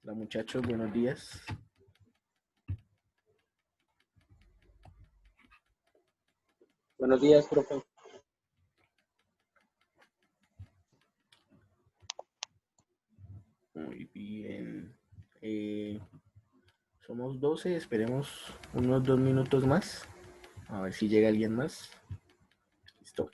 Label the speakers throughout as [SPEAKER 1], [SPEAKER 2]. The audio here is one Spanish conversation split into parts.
[SPEAKER 1] Hola muchachos, buenos días.
[SPEAKER 2] Buenos días, profe.
[SPEAKER 1] Muy bien. Somos 12, esperemos unos 2 minutos más. A ver si llega alguien más. Listo.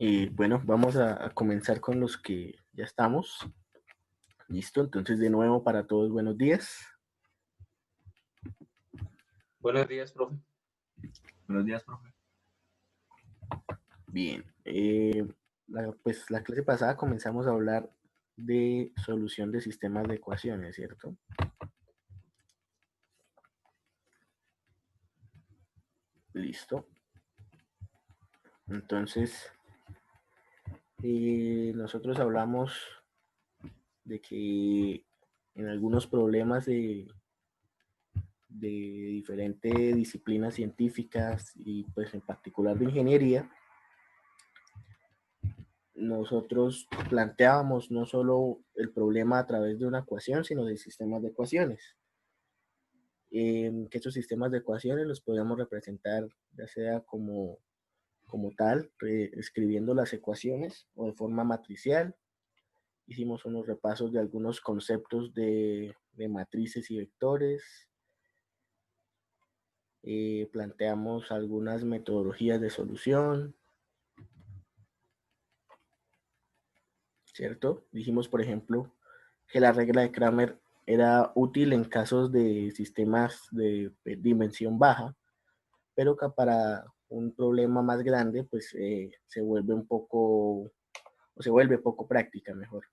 [SPEAKER 1] Y bueno, vamos a comenzar con los que ya estamos. Listo, entonces de nuevo para todos, buenos días.
[SPEAKER 2] Buenos días, profe.
[SPEAKER 3] Buenos días, profe.
[SPEAKER 1] Bien, pues la clase pasada comenzamos a hablar de solución de sistemas de ecuaciones, ¿cierto? Listo. Entonces, nosotros hablamos de que en algunos problemas de diferentes disciplinas científicas y pues en particular de ingeniería, nosotros planteábamos no solo el problema a través de una ecuación, sino de sistemas de ecuaciones. Que estos sistemas de ecuaciones los podíamos representar ya sea como tal, escribiendo las ecuaciones o de forma matricial. Hicimos unos repasos de algunos conceptos de matrices y vectores. Planteamos algunas metodologías de solución, ¿cierto? Dijimos, por ejemplo, que la regla de Kramer era útil en casos de sistemas de dimensión baja, pero que para un problema más grande, pues se vuelve un poco, o se vuelve poco práctica, mejor.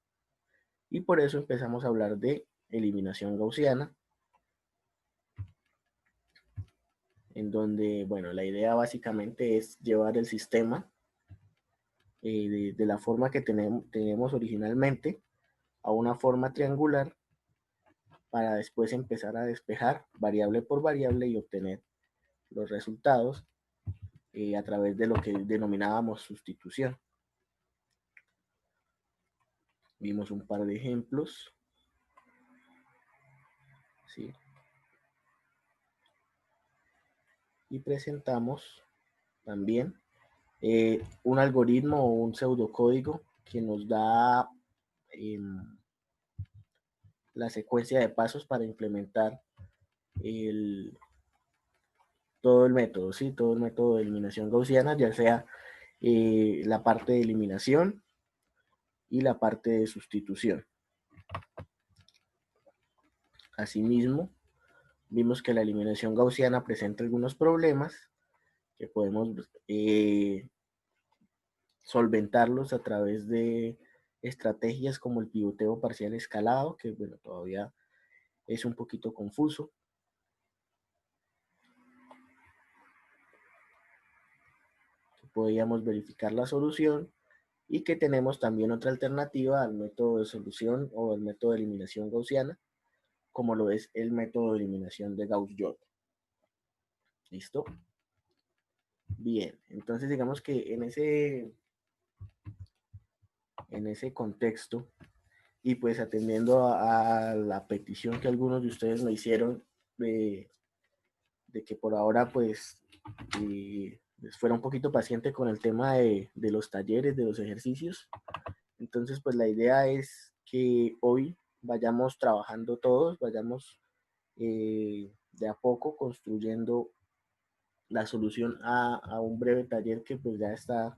[SPEAKER 1] Y por eso empezamos a hablar de eliminación gaussiana, en donde, bueno, la idea básicamente es llevar el sistema de la forma que tenemos originalmente a una forma triangular para después empezar a despejar variable por variable y obtener los resultados a través de lo que denominábamos sustitución. Vimos un par de ejemplos. ¿Sí? Y presentamos también un algoritmo o un pseudocódigo que nos da la secuencia de pasos para implementar todo el método, ¿sí? Todo el método de eliminación gaussiana, ya sea la parte de eliminación y la parte de sustitución. Asimismo, vimos que la eliminación gaussiana presenta algunos problemas que podemos solventarlos a través de estrategias como el pivoteo parcial escalado, que bueno, todavía es un poquito confuso. Podríamos verificar la solución y que tenemos también otra alternativa al método de solución o el método de eliminación gaussiana, como lo es el método de eliminación de Gauss-Jordan. ¿Listo? Bien, entonces digamos que en ese contexto y pues atendiendo a la petición que algunos de ustedes me hicieron de que por ahora pues les fuera un poquito paciente con el tema de los talleres, de los ejercicios. Entonces pues la idea es que hoy vayamos trabajando todos, vayamos de a poco construyendo la solución a un breve taller que pues ya está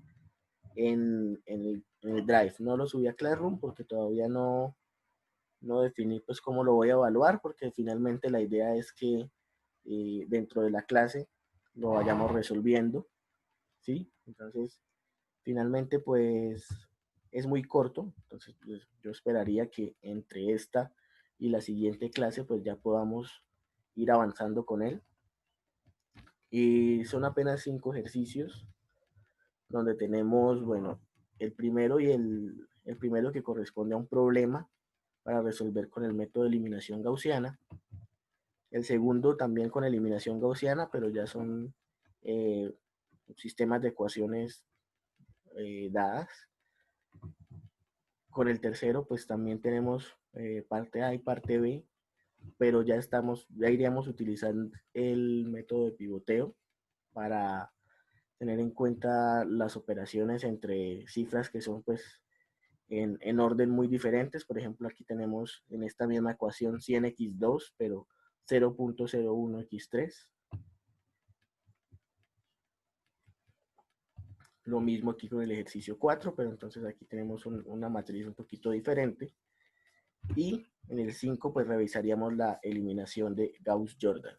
[SPEAKER 1] en el Drive. No lo subí a Classroom porque todavía no definí pues cómo lo voy a evaluar, porque finalmente la idea es que dentro de la clase lo vayamos resolviendo, ¿sí? Entonces, finalmente pues es muy corto, entonces pues, yo esperaría que entre esta y la siguiente clase pues ya podamos ir avanzando con él. Y son apenas 5 ejercicios donde tenemos, bueno, el primero el primero que corresponde a un problema para resolver con el método de eliminación gaussiana. El segundo también con eliminación gaussiana, pero ya son sistemas de ecuaciones dadas. Con el tercero, pues también tenemos parte A y parte B, pero ya iríamos utilizando el método de pivoteo para tener en cuenta las operaciones entre cifras que son pues en orden muy diferentes. Por ejemplo, aquí tenemos en esta misma ecuación 100x2, pero 0.01x3. Lo mismo aquí con el ejercicio 4, pero entonces aquí tenemos una matriz un poquito diferente. Y en el 5 pues revisaríamos la eliminación de Gauss-Jordan.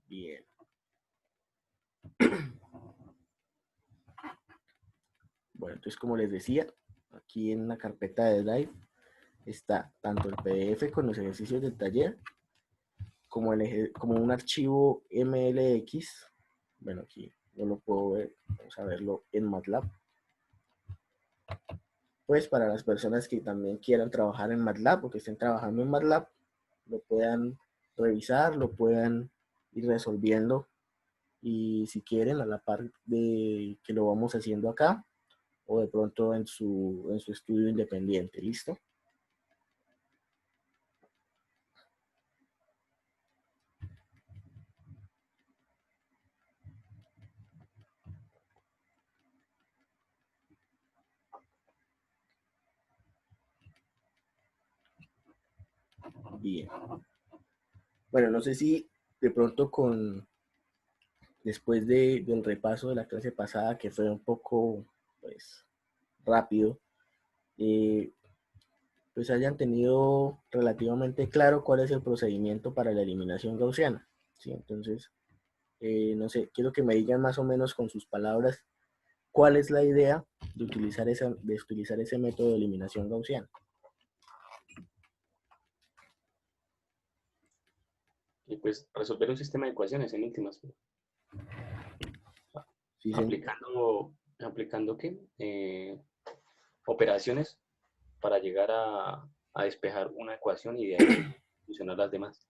[SPEAKER 1] Bien. Bueno, entonces como les decía, aquí en la carpeta de Drive está tanto el PDF con los ejercicios del taller, como un archivo MLX. Bueno, aquí no lo puedo ver, vamos a verlo en MATLAB. Pues para las personas que también quieran trabajar en MATLAB o que estén trabajando en MATLAB, lo puedan revisar, lo puedan ir resolviendo y si quieren a la par de que lo vamos haciendo acá o de pronto en su estudio independiente. ¿Listo? Bien. Bueno, no sé si de pronto después del repaso de la clase pasada, que fue un poco pues, rápido, pues hayan tenido relativamente claro cuál es el procedimiento para la eliminación gaussiana. ¿Sí? Entonces, no sé, quiero que me digan más o menos con sus palabras cuál es la idea de utilizar ese método de eliminación gaussiana.
[SPEAKER 2] Y pues resolver un sistema de ecuaciones en últimas.
[SPEAKER 1] Sí,
[SPEAKER 2] aplicando ¿qué? Operaciones para llegar a despejar una ecuación y de ahí funcionar las demás.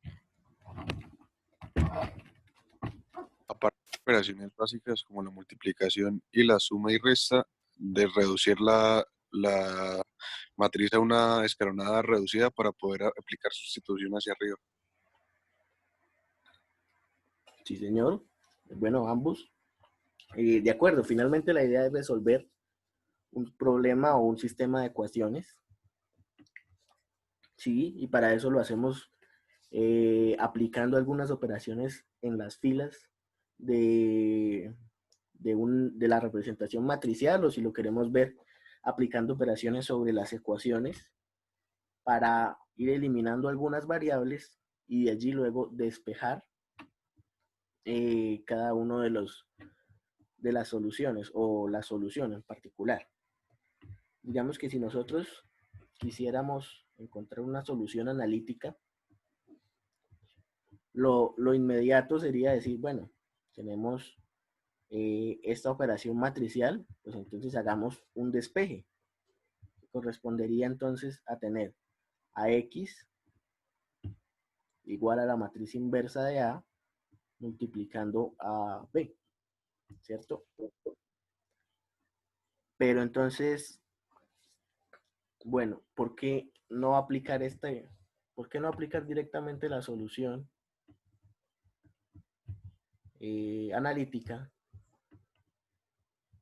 [SPEAKER 4] Aparte de operaciones básicas como la multiplicación y la suma y resta, de reducir la matriz a una escalonada reducida para poder aplicar sustitución hacia arriba.
[SPEAKER 1] Sí, señor. Bueno, ambos. De acuerdo, finalmente la idea es resolver un problema o un sistema de ecuaciones. Sí, y para eso lo hacemos aplicando algunas operaciones en las filas de, de la representación matricial, o si lo queremos ver, aplicando operaciones sobre las ecuaciones para ir eliminando algunas variables y de allí luego despejar cada uno de las soluciones o la solución en particular. Digamos que si nosotros quisiéramos encontrar una solución analítica, lo inmediato sería decir, bueno, tenemos esta operación matricial, pues entonces hagamos un despeje. Correspondería entonces a tener a X igual a la matriz inversa de A multiplicando a B, ¿cierto? Pero entonces, bueno, ¿por qué no aplicar por qué no aplicar directamente la solución analítica,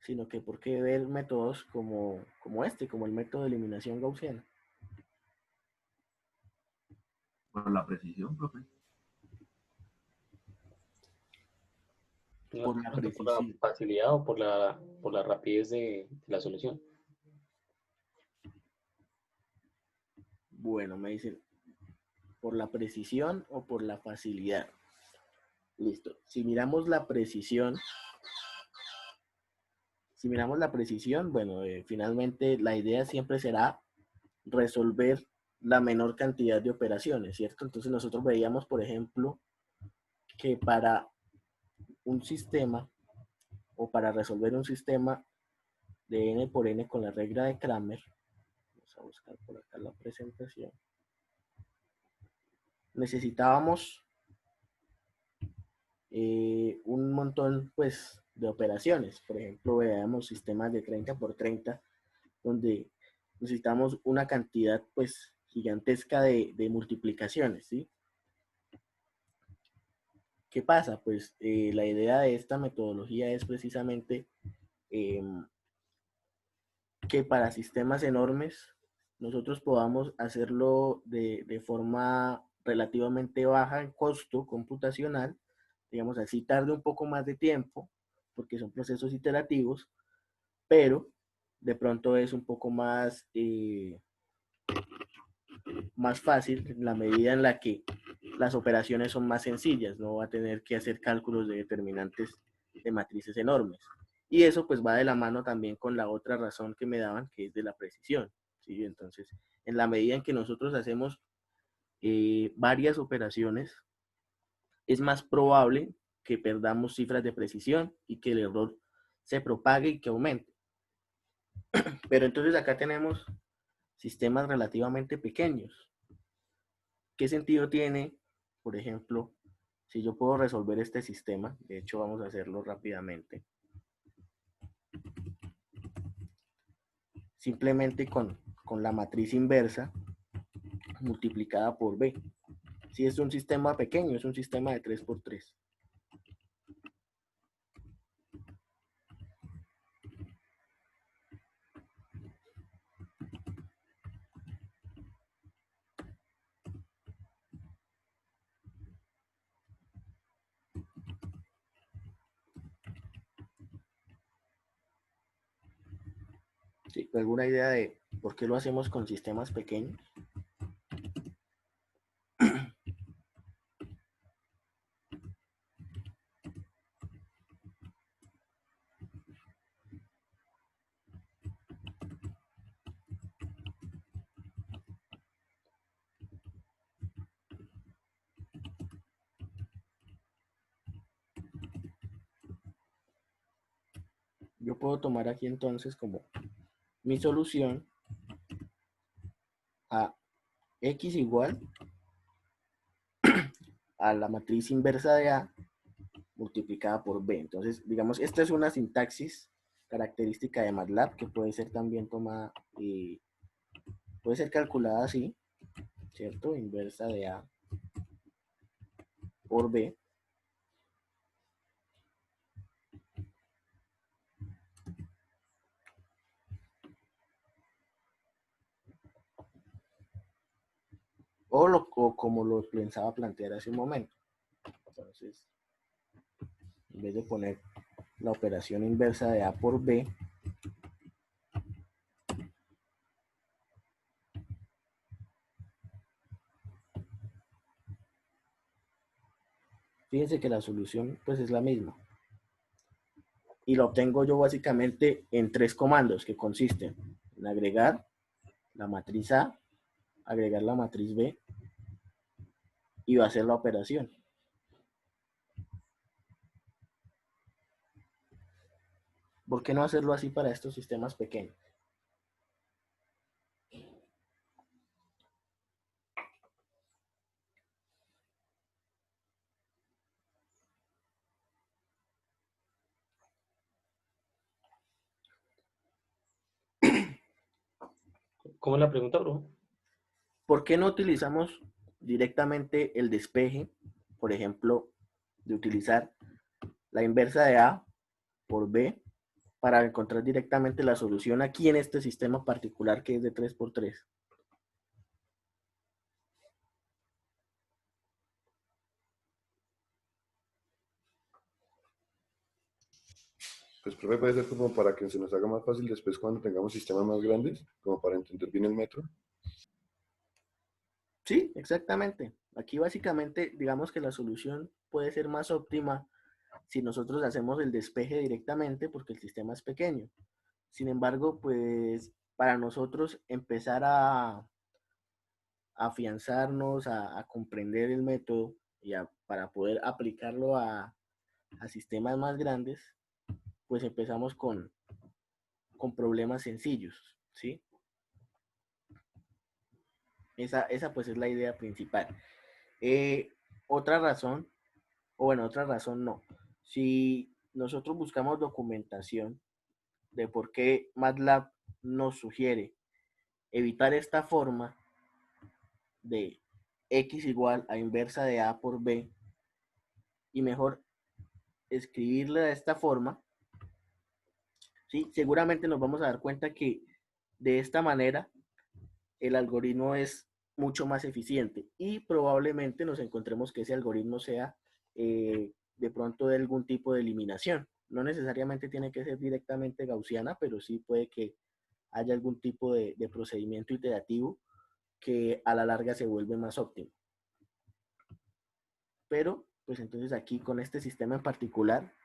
[SPEAKER 1] sino que por qué ver métodos como el método de eliminación gaussiana?
[SPEAKER 3] Por la precisión, profe.
[SPEAKER 2] No,
[SPEAKER 1] Por la
[SPEAKER 2] por la
[SPEAKER 1] precisión.
[SPEAKER 2] facilidad o por la rapidez de la solución.
[SPEAKER 1] Bueno, me dicen, ¿por la precisión o por la facilidad? Listo. Si miramos la precisión, bueno, finalmente la idea siempre será resolver la menor cantidad de operaciones, ¿cierto? Entonces nosotros veíamos, por ejemplo, que para un sistema o para resolver un sistema de n por n con la regla de Kramer, vamos a buscar por acá la presentación, necesitábamos un montón, pues, de operaciones. Por ejemplo, veamos sistemas de 30 por 30, donde necesitamos una cantidad, pues, gigantesca de multiplicaciones, ¿sí? ¿Qué pasa? Pues la idea de esta metodología es precisamente eh, que para sistemas enormes nosotros podamos hacerlo de forma relativamente baja en costo computacional, digamos así, tarde un poco más de tiempo, porque son procesos iterativos, pero de pronto es un poco más fácil en la medida en la que las operaciones son más sencillas, no va a tener que hacer cálculos de determinantes de matrices enormes. Y eso pues va de la mano también con la otra razón que me daban, que es de la precisión, ¿sí? Entonces, en la medida en que nosotros hacemos varias operaciones, es más probable que perdamos cifras de precisión y que el error se propague y que aumente. Pero entonces acá tenemos sistemas relativamente pequeños. ¿Qué sentido tiene, por ejemplo, si yo puedo resolver este sistema? De hecho, vamos a hacerlo rápidamente. Simplemente con la matriz inversa multiplicada por B. Si es un sistema pequeño, es un sistema de 3 por 3. ¿Sí? ¿Alguna idea de por qué lo hacemos con sistemas pequeños? Yo puedo tomar aquí entonces como mi solución a x igual a la matriz inversa de A multiplicada por B. Entonces, digamos, esta es una sintaxis característica de MATLAB que puede ser también tomada y puede ser calculada así, ¿cierto? Inversa de A por B. O como lo pensaba plantear hace un momento. Entonces, en vez de poner la operación inversa de A por B, fíjense que la solución pues es la misma. Y lo obtengo yo básicamente en 3 comandos que consisten en agregar la matriz A, agregar la matriz B y va a hacer la operación. ¿Por qué no hacerlo así para estos sistemas pequeños?
[SPEAKER 2] ¿Cómo es la pregunta, bro?
[SPEAKER 1] ¿Por qué no utilizamos directamente el despeje, por ejemplo, de utilizar la inversa de A por B para encontrar directamente la solución aquí en este sistema particular que es de 3×3?
[SPEAKER 5] Pues, profe, puede ser como para que se nos haga más fácil después cuando tengamos sistemas más grandes, como para entender bien el método.
[SPEAKER 1] Sí, exactamente. Aquí básicamente digamos que la solución puede ser más óptima si nosotros hacemos el despeje directamente porque el sistema es pequeño. Sin embargo, pues para nosotros empezar a afianzarnos, a comprender el método y para poder aplicarlo a sistemas más grandes, pues empezamos con problemas sencillos, ¿sí? Esa pues es la idea principal. Otra razón, o bueno, otra razón no. Si nosotros buscamos documentación de por qué MATLAB nos sugiere evitar esta forma de x igual a inversa de a por b y mejor escribirla de esta forma, ¿sí? Seguramente nos vamos a dar cuenta que de esta manera el algoritmo es mucho más eficiente y probablemente nos encontremos que ese algoritmo sea de pronto de algún tipo de eliminación. No necesariamente tiene que ser directamente gaussiana, pero sí puede que haya algún tipo de procedimiento iterativo que a la larga se vuelve más óptimo. Pero, pues entonces aquí con este sistema en particular,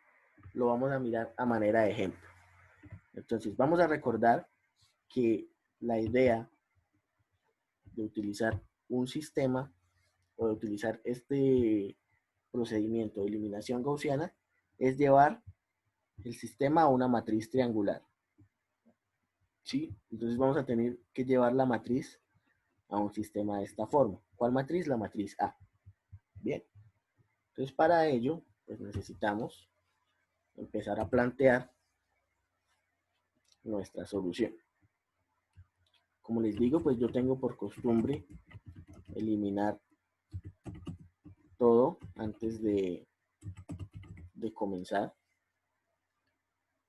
[SPEAKER 1] lo vamos a mirar a manera de ejemplo. Entonces, vamos a recordar que la idea de utilizar un sistema o de utilizar este procedimiento de eliminación gaussiana es llevar el sistema a una matriz triangular. ¿Sí? Entonces vamos a tener que llevar la matriz a un sistema de esta forma. ¿Cuál matriz? La matriz A. Bien. Entonces para ello, pues necesitamos empezar a plantear nuestra solución. Como les digo, pues yo tengo por costumbre eliminar todo antes de comenzar.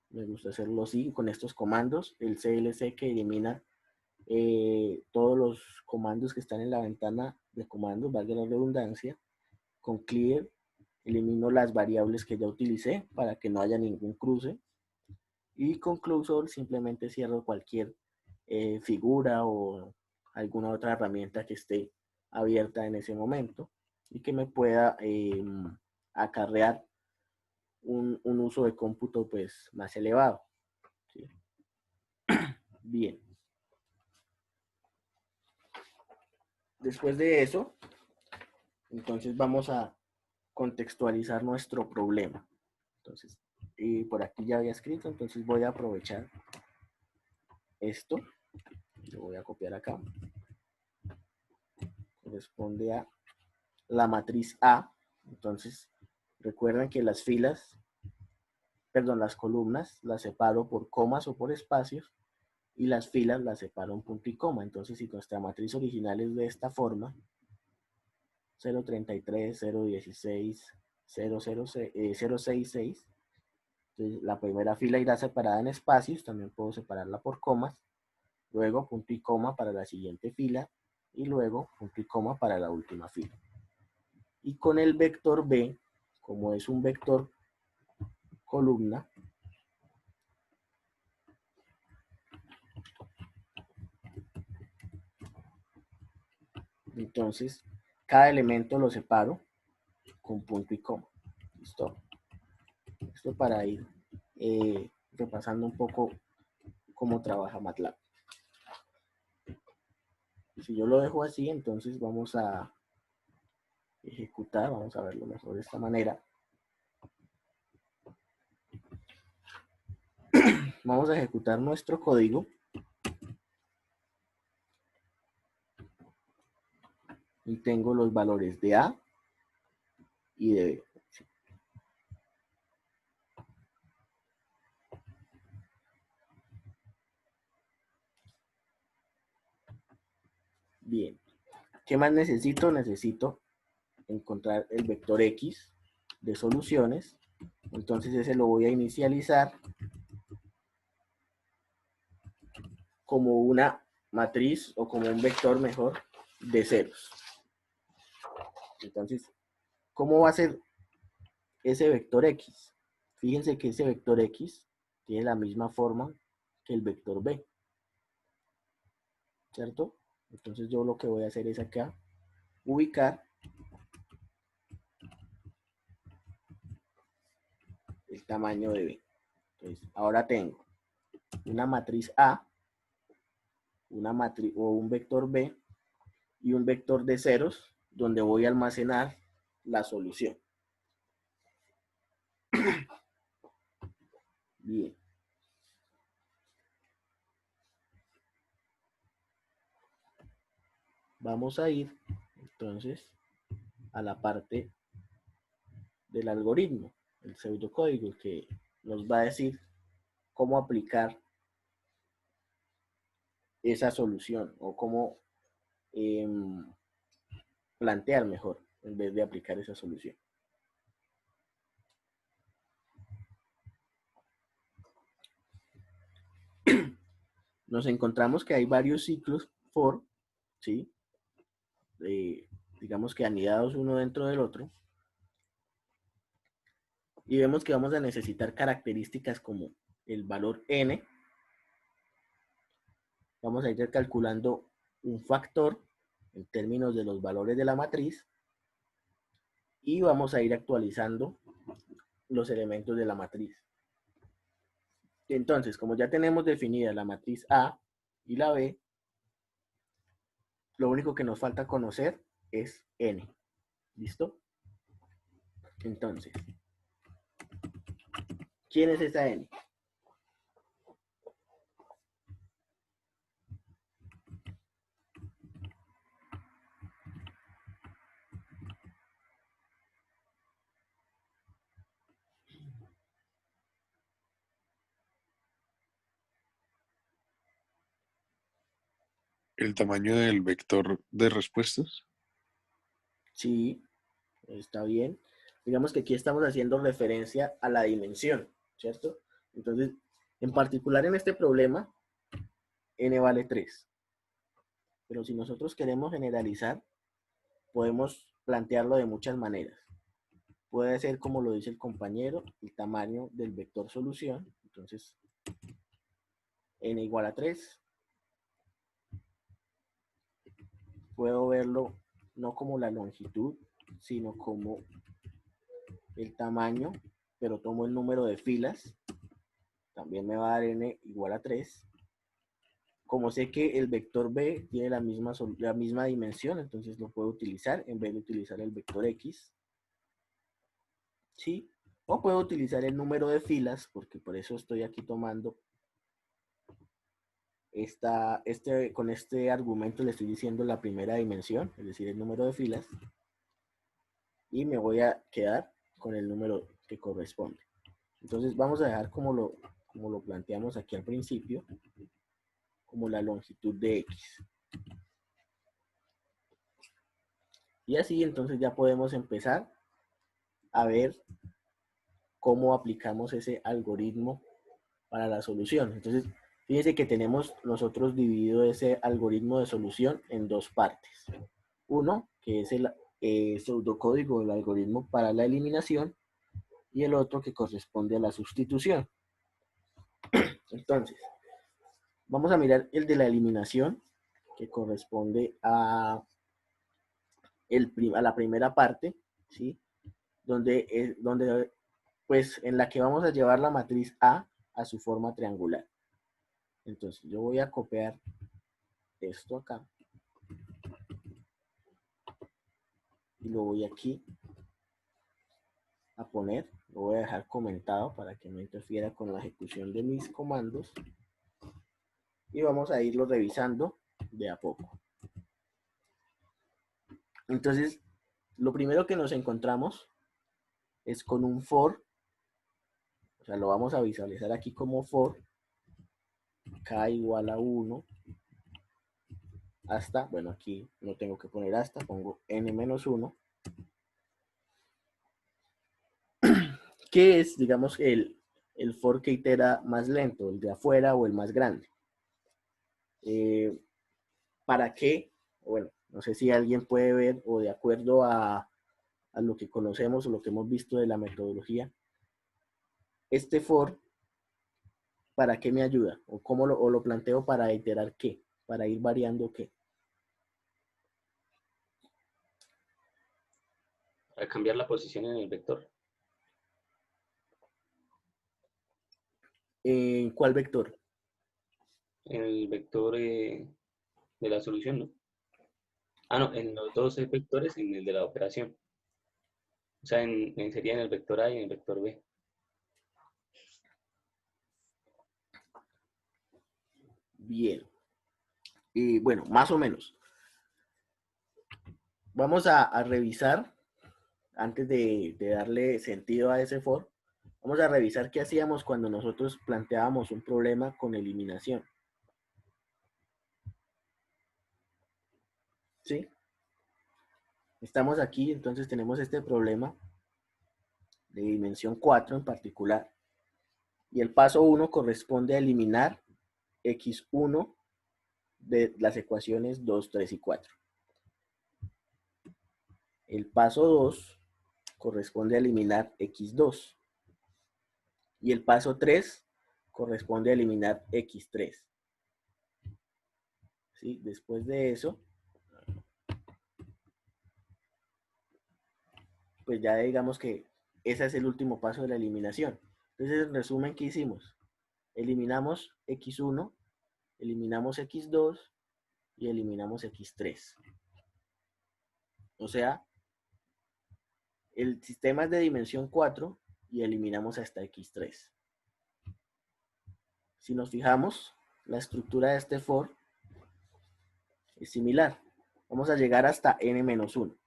[SPEAKER 1] Me gusta hacerlo así con estos comandos. El CLC que elimina todos los comandos que están en la ventana de comandos, valga la redundancia. Con clear elimino las variables que ya utilicé para que no haya ningún cruce. Y con closure simplemente cierro cualquier figura o alguna otra herramienta que esté abierta en ese momento y que me pueda acarrear un uso de cómputo pues más elevado. ¿Sí? Bien. Después de eso, entonces vamos a contextualizar nuestro problema. Entonces, y por aquí ya había escrito, entonces voy a aprovechar esto. Lo voy a copiar acá. Corresponde a la matriz A. Entonces, recuerden que las filas, perdón, las columnas las separo por comas o por espacios y las filas las separo en punto y coma. Entonces, si nuestra matriz original es de esta forma, 0.33, 0.16, 0.66, entonces la primera fila irá separada en espacios, también puedo separarla por comas, luego punto y coma para la siguiente fila y luego punto y coma para la última fila. Y con el vector B, como es un vector columna, entonces cada elemento lo separo con punto y coma. ¿Listo? Esto para ir repasando un poco cómo trabaja MATLAB. Si yo lo dejo así, entonces vamos a ejecutar, vamos a verlo mejor de esta manera. Vamos a ejecutar nuestro código. Y tengo los valores de A y de B. Bien. ¿Qué más necesito? Necesito encontrar el vector X de soluciones. Entonces ese lo voy a inicializar como una matriz o como un vector mejor de ceros. Entonces, ¿cómo va a ser ese vector X? Fíjense que ese vector X tiene la misma forma que el vector B, ¿cierto? Entonces yo lo que voy a hacer es acá ubicar el tamaño de B. Entonces, ahora tengo una matriz A, una matriz o un vector B y un vector de ceros donde voy a almacenar la solución. Bien. Vamos a ir entonces a la parte del algoritmo, el pseudocódigo que nos va a decir cómo aplicar esa solución o cómo plantear mejor en vez de aplicar esa solución. Nos encontramos que hay varios ciclos for, ¿sí? Digamos que anidados uno dentro del otro. Y vemos que vamos a necesitar características como el valor n. Vamos a ir calculando un factor en términos de los valores de la matriz. Y vamos a ir actualizando los elementos de la matriz. Entonces, como ya tenemos definida la matriz A y la B, lo único que nos falta conocer es n. ¿Listo? Entonces, ¿quién es esa n?
[SPEAKER 4] El tamaño del vector de respuestas.
[SPEAKER 1] Sí, está bien. Digamos que aquí estamos haciendo referencia a la dimensión, ¿cierto? Entonces, en particular en este problema, n vale 3. Pero si nosotros queremos generalizar, podemos plantearlo de muchas maneras. Puede ser como lo dice el compañero, el tamaño del vector solución. Entonces, n igual a 3. Puedo verlo no como la longitud, sino como el tamaño, pero tomo el número de filas. También me va a dar n igual a 3. Como sé que el vector B tiene la misma dimensión, entonces lo puedo utilizar en vez de utilizar el vector X. ¿Sí? O puedo utilizar el número de filas, porque por eso estoy aquí tomando con este argumento le estoy diciendo la primera dimensión, es decir, el número de filas. y me voy a quedar con el número que corresponde. Entonces vamos a dejar como lo planteamos aquí al principio, como la longitud de X. Y así entonces ya podemos empezar a ver cómo aplicamos ese algoritmo para la solución. Entonces, fíjense que tenemos nosotros dividido ese algoritmo de solución en dos partes. Uno, que es el pseudocódigo del algoritmo para la eliminación, y el otro que corresponde a la sustitución. Entonces, vamos a mirar el de la eliminación, que corresponde a la primera parte, ¿sí? Donde pues en la que vamos a llevar la matriz A a su forma triangular. Entonces yo voy a copiar esto acá y lo voy aquí a poner, lo voy a dejar comentado para que no interfiera con la ejecución de mis comandos, y vamos a irlo revisando de a poco. Entonces, lo primero que nos encontramos es con un for, o sea, lo vamos a visualizar aquí como for, k igual a 1, hasta, bueno, aquí no tengo que poner hasta, pongo n-1, que es, digamos, el for que itera más lento, el de afuera o el más grande. ¿Para qué? Bueno, no sé si alguien puede ver, o de acuerdo a lo que conocemos o lo que hemos visto de la metodología, este for, ¿para qué me ayuda? ¿O cómo lo planteo para iterar qué? Para ir variando qué.
[SPEAKER 2] Para cambiar la posición en el vector.
[SPEAKER 1] ¿En cuál vector?
[SPEAKER 2] En el vector de la solución, ¿no? Ah, no, en los dos vectores, en el de la operación. O sea, sería en el vector A y en el vector B.
[SPEAKER 1] Bien. Y bueno, más o menos. Vamos a revisar, antes de darle sentido a ese for, vamos a revisar qué hacíamos cuando nosotros planteábamos un problema con eliminación. ¿Sí? Estamos aquí, entonces tenemos este problema de dimensión 4 en particular. Y el paso 1 corresponde a eliminar x1 de las ecuaciones 2, 3 y 4. El paso 2 corresponde a eliminar x2. Y el paso 3 corresponde a eliminar x3. ¿Sí? Después de eso, pues ya digamos que ese es el último paso de la eliminación. Entonces, en resumen, ¿qué hicimos? Eliminamos x1, eliminamos x2 y eliminamos x3. O sea, el sistema es de dimensión 4 y eliminamos hasta x3. Si nos fijamos, la estructura de este for es similar. Vamos a llegar hasta n-1.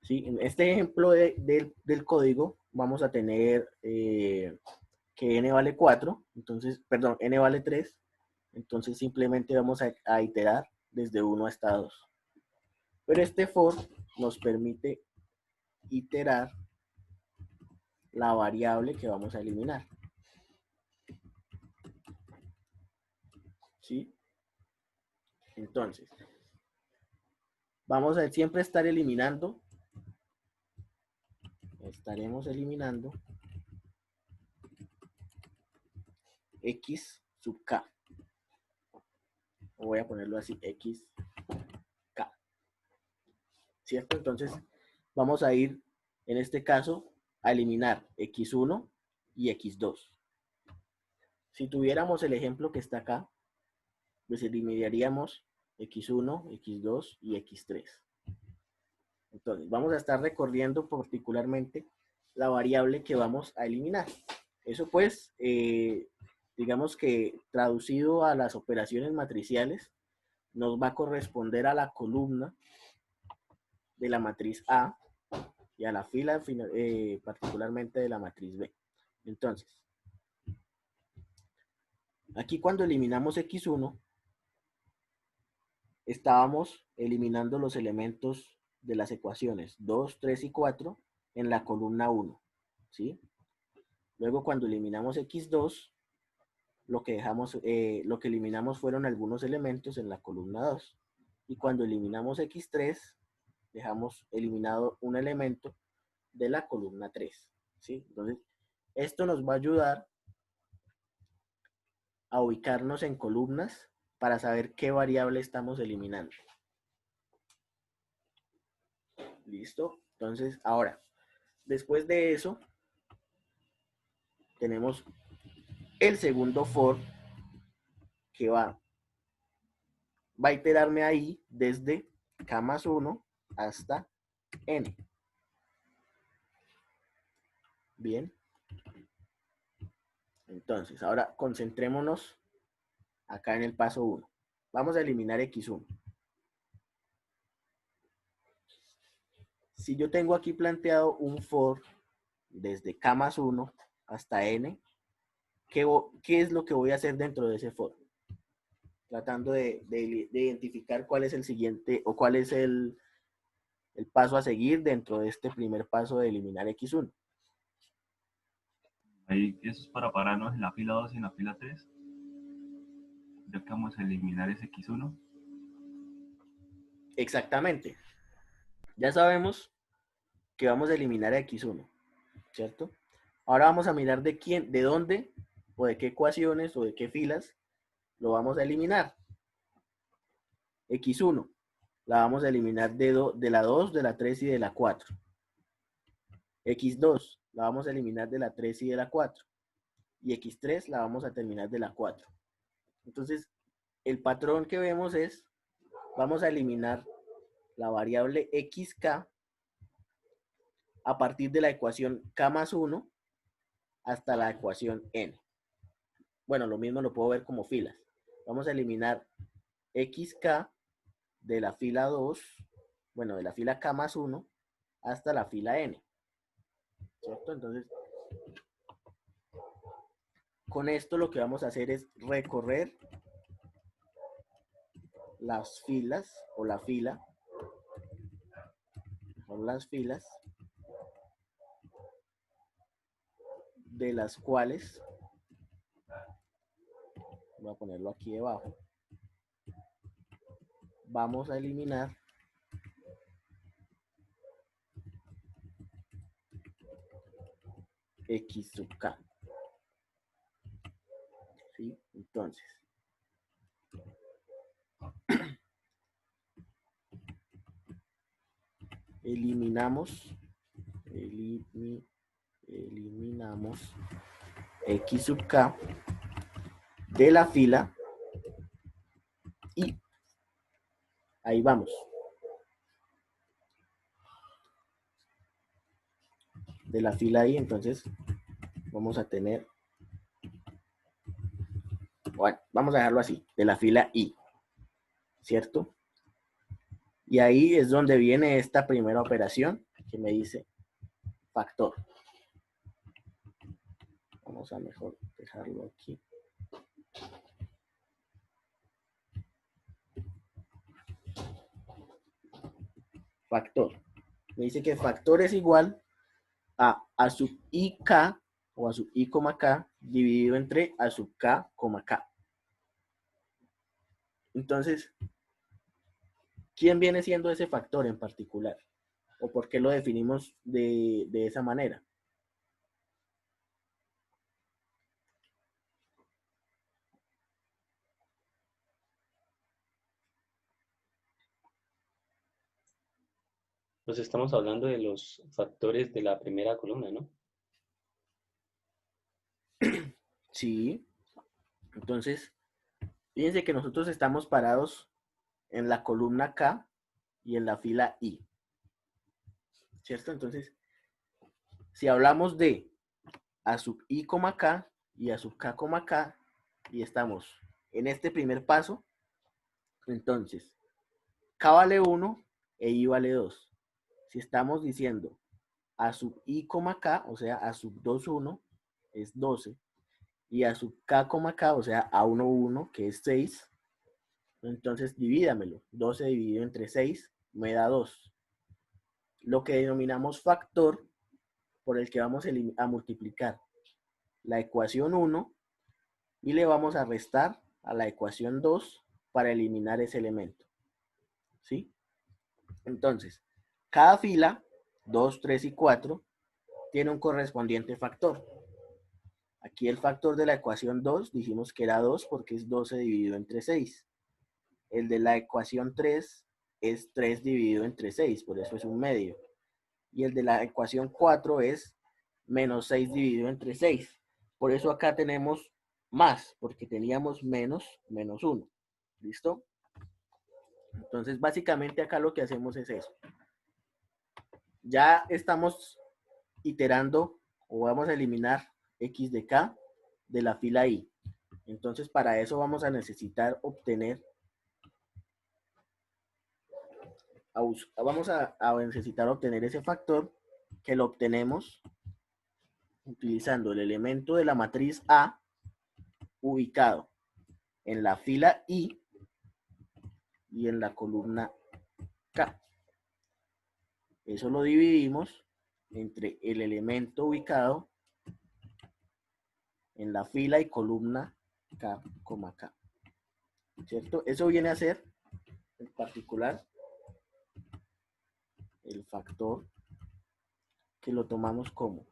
[SPEAKER 1] ¿Sí? En este ejemplo del código vamos a tener que n vale 4, entonces, perdón, n vale 3, entonces simplemente vamos a iterar desde 1 hasta 2. Pero este for nos permite iterar la variable que vamos a eliminar. ¿Sí? Entonces, vamos a siempre estar eliminando. Estaremos eliminando x sub k. Voy a ponerlo así, x k. ¿Cierto? Entonces, vamos a ir, en este caso, a eliminar x1 y x2. Si tuviéramos el ejemplo que está acá, pues eliminaríamos x1, x2 y x3. Entonces, vamos a estar recorriendo particularmente la variable que vamos a eliminar. Eso pues, digamos que traducido a las operaciones matriciales, nos va a corresponder a la columna de la matriz A y a la fila particularmente de la matriz B. Entonces, aquí cuando eliminamos X1, estábamos eliminando los elementos de las ecuaciones 2, 3 y 4 en la columna 1, ¿sí? Luego cuando eliminamos X2, lo que eliminamos fueron algunos elementos en la columna 2. Y cuando eliminamos X3, dejamos eliminado un elemento de la columna 3, ¿sí? Entonces, esto nos va a ayudar a ubicarnos en columnas para saber qué variable estamos eliminando. ¿Listo? Entonces, ahora, después de eso, tenemos el segundo for que va a iterarme ahí desde k más 1 hasta n. Bien. Entonces, ahora concentrémonos acá en el paso 1. Vamos a eliminar X1. Si yo tengo aquí planteado un for desde k más 1 hasta n, ¿qué es lo que voy a hacer dentro de ese for? Tratando de identificar cuál es el siguiente o cuál es el paso a seguir dentro de este primer paso de eliminar X1.
[SPEAKER 3] Ahí, eso es para pararnos en la fila 2 y en la fila 3. Ya que vamos a eliminar ese X1.
[SPEAKER 1] Exactamente. Ya sabemos que vamos a eliminar a X1, ¿cierto? Ahora vamos a mirar de dónde, o de qué ecuaciones, o de qué filas lo vamos a eliminar. X1, la vamos a eliminar de la 2, de la 3 y de la 4. X2, la vamos a eliminar de la 3 y de la 4. Y X3 la vamos a terminar de la 4. Entonces, el patrón que vemos es, vamos a eliminar la variable xk a partir de la ecuación k más 1 hasta la ecuación n. Bueno, lo mismo lo puedo ver como filas. Vamos a eliminar xk de la fila 2, bueno, de la fila k más 1 hasta la fila n. ¿Cierto? Entonces, con esto lo que vamos a hacer es recorrer las filas o la fila, son las filas de las cuales, voy a ponerlo aquí debajo, vamos a eliminar x sub k. ¿Sí? Entonces, eliminamos x sub k de la fila y ahí vamos. De la fila I, entonces vamos a tener, bueno, vamos a dejarlo así, de la fila I, ¿cierto? Y ahí es donde viene esta primera operación que me dice factor. Vamos a mejor dejarlo aquí. Factor. Me dice que factor es igual a sub ik o a sub i, k dividido entre a sub k, k. Entonces, ¿quién viene siendo ese factor en particular? ¿O por qué lo definimos de esa manera?
[SPEAKER 2] Pues estamos hablando de los factores de la primera columna, ¿no?
[SPEAKER 1] Sí. Entonces, fíjense que nosotros estamos parados en la columna K y en la fila I. ¿Cierto? Entonces, si hablamos de a sub i, k y a sub k, k y estamos en este primer paso, entonces K vale 1 e I vale 2. Si estamos diciendo A sub I, K, o sea, A sub 2, 1, es 12. Y A sub K, K, o sea, A1, 1, que es 6. Entonces, divídamelo. 12 dividido entre 6 me da 2. Lo que denominamos factor por el que vamos a multiplicar la ecuación 1 y le vamos a restar a la ecuación 2 para eliminar ese elemento. ¿Sí? Entonces, cada fila, 2, 3 y 4, tiene un correspondiente factor. Aquí el factor de la ecuación 2 dijimos que era 2 porque es 12 dividido entre 6. El de la ecuación 3 es 3 dividido entre 6, por eso es un medio. Y el de la ecuación 4 es menos 6 dividido entre 6. Por eso acá tenemos más, porque teníamos menos 1. ¿Listo? Entonces, básicamente acá lo que hacemos es eso. Ya estamos iterando o vamos a eliminar x de k de la fila i. Entonces, para eso vamos a necesitar obtener, ese factor, que lo obtenemos utilizando el elemento de la matriz A ubicado en la fila I y en la columna K. Eso lo dividimos entre el elemento ubicado en la fila y columna K, K. ¿Cierto? Eso viene a ser, en particular, el factor que lo tomamos como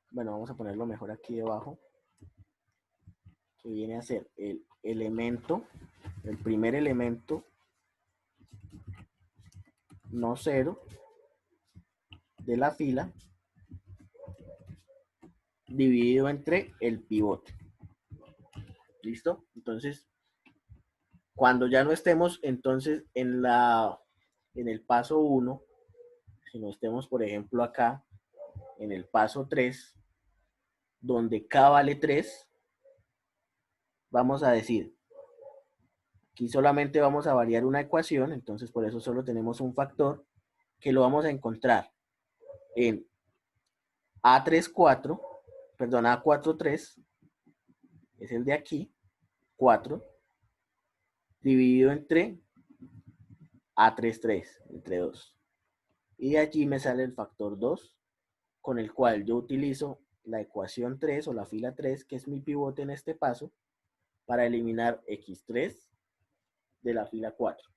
[SPEAKER 1] bueno, vamos a ponerlo mejor aquí debajo, que viene a ser el elemento, el primer elemento no cero de la fila dividido entre el pivote. ¿Listo? Entonces, cuando ya no estemos entonces en el paso 1, sino estemos, por ejemplo, acá en el paso 3, donde K vale 3, vamos a decir, aquí solamente vamos a variar una ecuación, entonces por eso solo tenemos un factor que lo vamos a encontrar en A4, 3, es el de aquí, 4, dividido entre A3, 3, entre 2. Y de allí me sale el factor 2, con el cual yo utilizo la ecuación 3 o la fila 3, que es mi pivote en este paso, para eliminar x3 de la fila 4.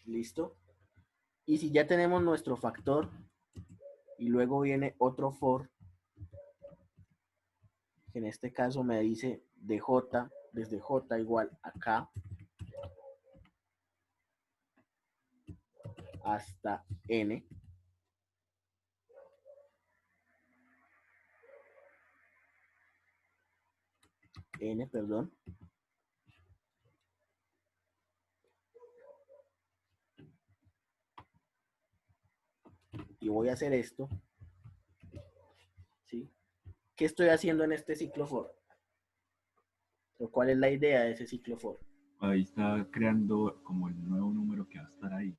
[SPEAKER 1] ¿Listo? Y si ya tenemos nuestro factor y luego viene otro for, que en este caso me dice de j, desde j igual a k hasta n, perdón. Y voy a hacer esto, ¿sí? ¿Qué estoy haciendo en este ciclo for? ¿O cuál es la idea de ese ciclo for?
[SPEAKER 3] Ahí está creando como el nuevo número que va a estar ahí.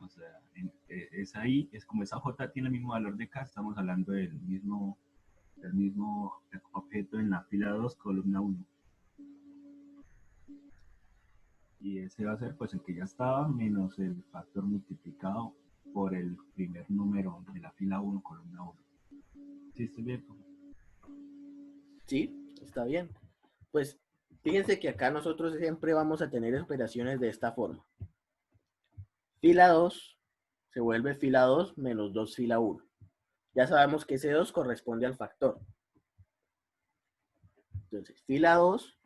[SPEAKER 3] O sea, es ahí, es como esa J tiene el mismo valor de K, estamos hablando del mismo objeto en la fila 2, columna 1. Y ese va a ser pues el que ya estaba menos el factor multiplicado por el primer número de la fila 1, columna 1. ¿Sí estoy bien?
[SPEAKER 1] Sí, está bien. Pues fíjense que acá nosotros siempre vamos a tener operaciones de esta forma. Fila 2 se vuelve fila 2 menos 2 fila 1. Ya sabemos que ese 2 corresponde al factor. Entonces, fila 2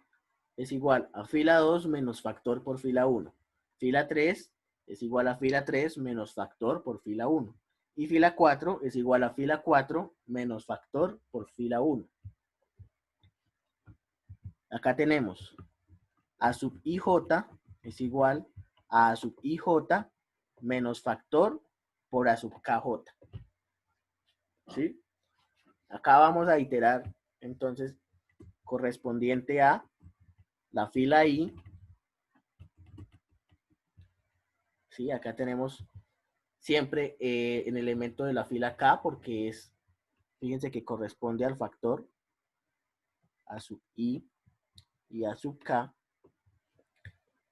[SPEAKER 1] es igual a fila 2 menos factor por fila 1. Fila 3 es igual a fila 3 menos factor por fila 1. Y fila 4 es igual a fila 4 menos factor por fila 1. Acá tenemos A sub IJ es igual a sub IJ menos factor por A sub KJ. ¿Sí? Acá vamos a iterar entonces correspondiente a la fila I. Sí, acá tenemos siempre el elemento de la fila K porque es, fíjense que corresponde al factor a sub I y a sub K.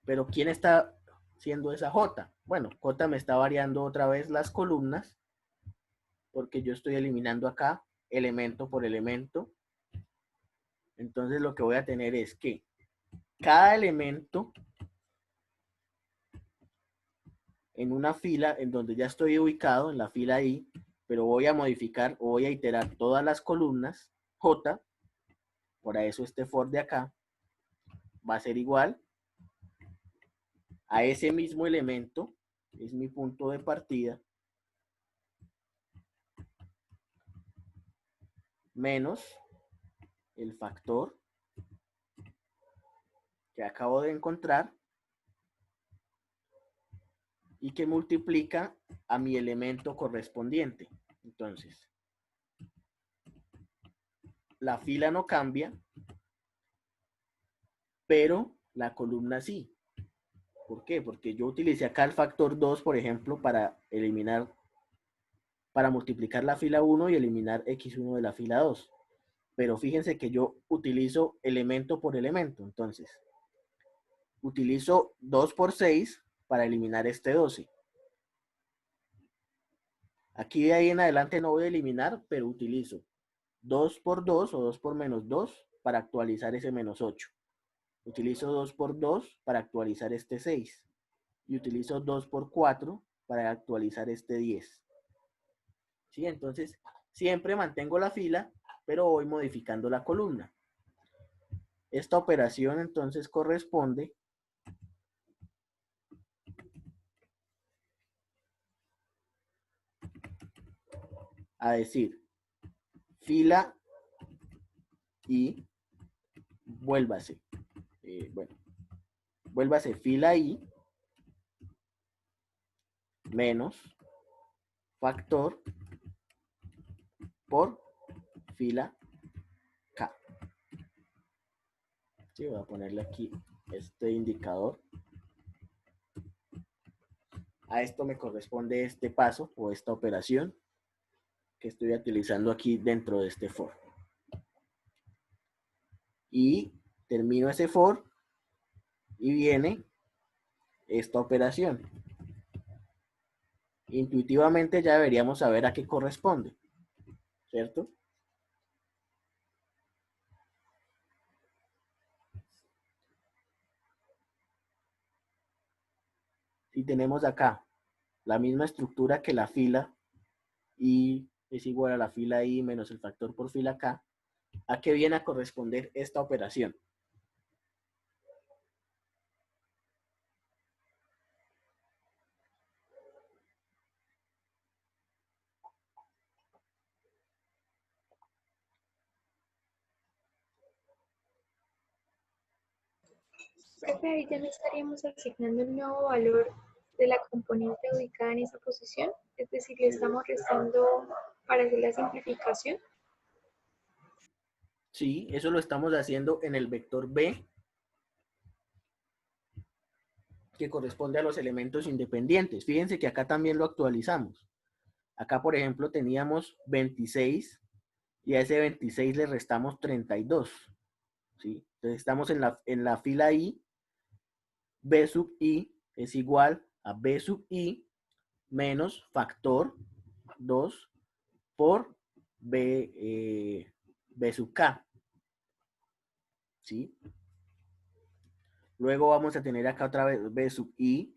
[SPEAKER 1] Pero ¿quién está siendo esa J? Bueno, J me está variando otra vez las columnas porque yo estoy eliminando acá elemento por elemento. Entonces lo que voy a tener es que cada elemento en una fila en donde ya estoy ubicado, en la fila I, pero voy a modificar o voy a iterar todas las columnas J, por eso este for de acá va a ser igual a ese mismo elemento, es mi punto de partida, menos el factor que acabo de encontrar y que multiplica a mi elemento correspondiente. Entonces, la fila no cambia, pero la columna sí. ¿Por qué? Porque yo utilicé acá el factor 2, por ejemplo, para eliminar, para multiplicar la fila 1 y eliminar x1 de la fila 2. Pero fíjense que yo utilizo elemento por elemento. Entonces, utilizo 2 por 6 para eliminar este 12. Aquí de ahí en adelante no voy a eliminar, pero utilizo 2 por 2 o 2 por menos 2 para actualizar ese menos 8. Utilizo 2 por 2 para actualizar este 6. Y utilizo 2 por 4 para actualizar este 10. ¿Sí? Entonces, siempre mantengo la fila, pero voy modificando la columna. Esta operación entonces corresponde a decir fila I, vuélvase, vuélvase fila I menos factor por fila K. Sí, voy a ponerle aquí este indicador. A esto me corresponde este paso o esta operación que estoy utilizando aquí dentro de este for. Y termino ese for y viene esta operación. Intuitivamente ya deberíamos saber a qué corresponde, ¿cierto? Si tenemos acá la misma estructura que la fila I es igual a la fila I menos el factor por fila K, ¿a qué viene a corresponder esta operación?
[SPEAKER 6] Profe, ahí ya no estaríamos asignando el nuevo valor de la componente ubicada en esa posición, es decir, le estamos restando para hacer la simplificación.
[SPEAKER 1] Sí, eso lo estamos haciendo en el vector B, que corresponde a los elementos independientes. Fíjense que acá también lo actualizamos. Acá, por ejemplo, teníamos 26 y a ese 26 le restamos 32. ¿Sí? Entonces estamos en la fila I, B sub I es igual a B sub I menos factor 2 por B sub K. ¿Sí? Luego vamos a tener acá otra vez B sub I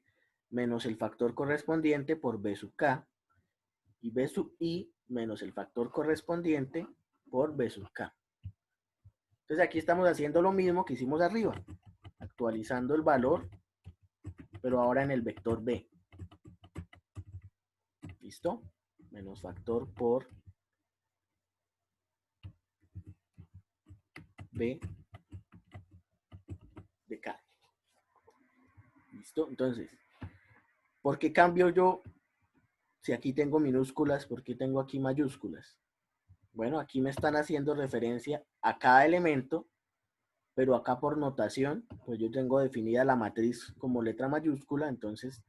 [SPEAKER 1] menos el factor correspondiente por B sub K. Y B sub I menos el factor correspondiente por B sub K. Entonces aquí estamos haciendo lo mismo que hicimos arriba. Actualizando el valor, pero ahora en el vector B. ¿Listo? Menos factor por B de K. ¿Listo? Entonces, ¿por qué cambio yo? Si aquí tengo minúsculas, ¿por qué tengo aquí mayúsculas? Bueno, aquí me están haciendo referencia a cada elemento pero acá por notación, pues yo tengo definida la matriz como letra mayúscula, entonces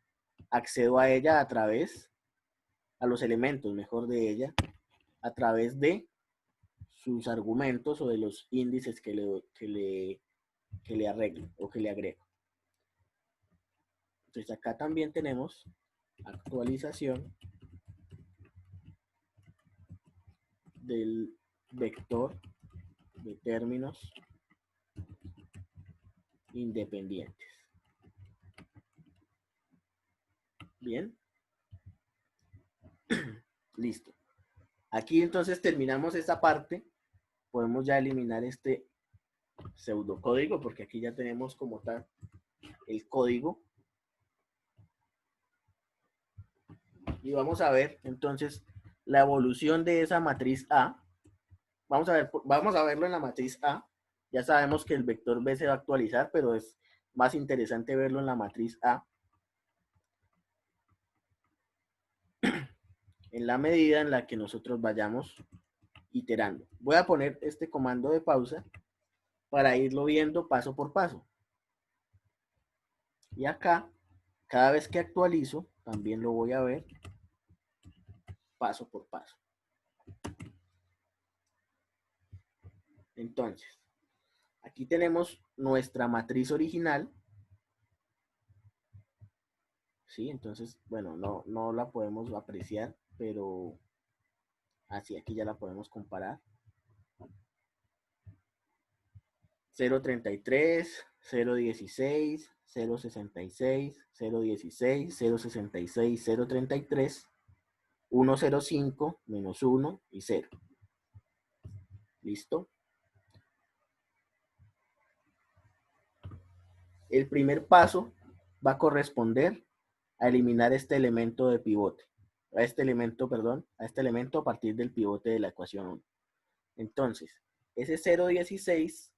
[SPEAKER 1] accedo a ella a través, a los elementos, mejor de ella, a través de sus argumentos o de los índices que le arreglo o que le agrego. Entonces acá también tenemos actualización del vector de términos independientes. Bien. Listo. Aquí entonces terminamos esta parte. Podemos ya eliminar este pseudocódigo porque aquí ya tenemos como tal el código. Y vamos a ver entonces la evolución de esa matriz A. Vamos a verlo en la matriz A. Ya sabemos que el vector B se va a actualizar, pero es más interesante verlo en la matriz A. En la medida en la que nosotros vayamos iterando. Voy a poner este comando de pausa para irlo viendo paso por paso. Y acá, cada vez que actualizo, también lo voy a ver paso por paso. Entonces, aquí tenemos nuestra matriz original. ¿Sí? Entonces, bueno, no la podemos apreciar, pero así aquí ya la podemos comparar. 0.33, 0.16, 0.66, 0.16, 0.66, 0.33, 1.05, menos 1 y 0. ¿Listo? El primer paso va a corresponder a eliminar este elemento de pivote. A este elemento a partir del pivote de la ecuación 1. Entonces, ese 0.16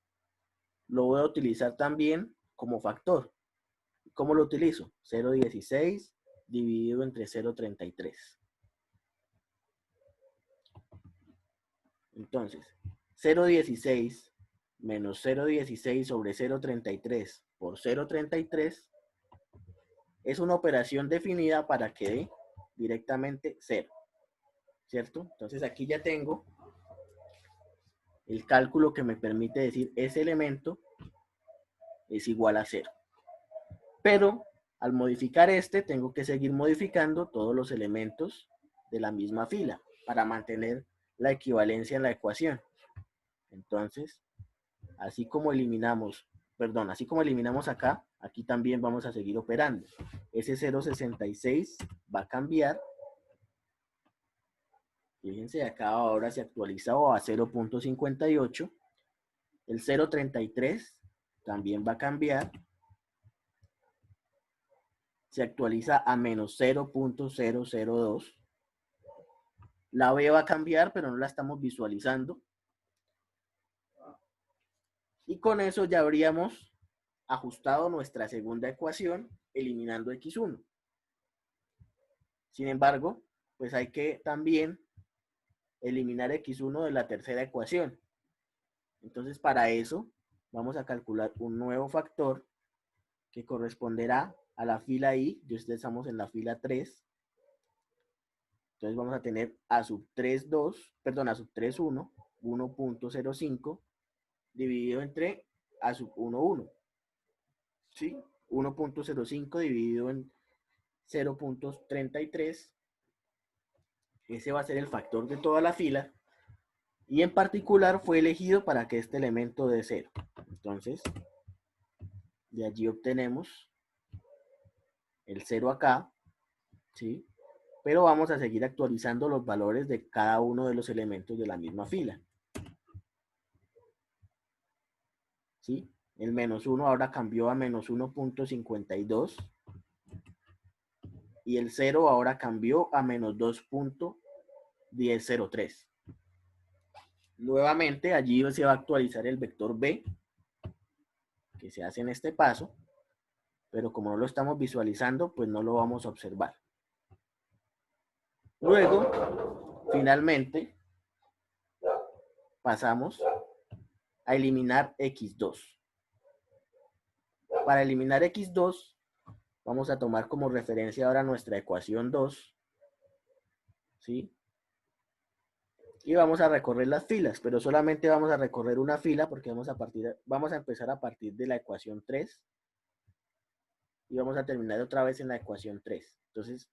[SPEAKER 1] lo voy a utilizar también como factor. ¿Cómo lo utilizo? 0.16 dividido entre 0.33. Entonces, 0.16 menos 0.16 sobre 0.33 por 0.33 es una operación definida para que dé directamente 0. ¿Cierto? Entonces aquí ya tengo el cálculo que me permite decir ese elemento es igual a 0. Pero al modificar este, tengo que seguir modificando todos los elementos de la misma fila para mantener la equivalencia en la ecuación. Entonces, así como eliminamos acá, aquí también vamos a seguir operando. Ese 0.66 va a cambiar. Fíjense, acá ahora se actualiza a 0.58. El 0.33 también va a cambiar. Se actualiza a menos 0.002. La B va a cambiar, pero no la estamos visualizando. Y con eso ya habríamos ajustado nuestra segunda ecuación, eliminando x1. Sin embargo, pues hay que también eliminar x1 de la tercera ecuación. Entonces, para eso, vamos a calcular un nuevo factor que corresponderá a la fila I. Estamos en la fila 3. Entonces vamos a tener a sub 3.1, 1.05, dividido entre a sub 1.1. ¿Sí? 1.05 dividido en 0.33. Ese va a ser el factor de toda la fila. Y en particular fue elegido para que este elemento dé 0. Entonces, de allí obtenemos el 0 acá. ¿Sí? Pero vamos a seguir actualizando los valores de cada uno de los elementos de la misma fila. ¿Sí? El menos 1 ahora cambió a menos 1.52. Y el 0 ahora cambió a menos 2.1003. Nuevamente allí se va a actualizar el vector B, que se hace en este paso, pero como no lo estamos visualizando, pues no lo vamos a observar. Luego, finalmente, pasamos a eliminar x2. para eliminar x2, vamos a tomar como referencia ahora nuestra ecuación 2, ¿sí? Y vamos a recorrer las filas, pero solamente vamos a recorrer una fila porque vamos a empezar a partir de la ecuación 3 y vamos a terminar otra vez en la ecuación 3. Entonces,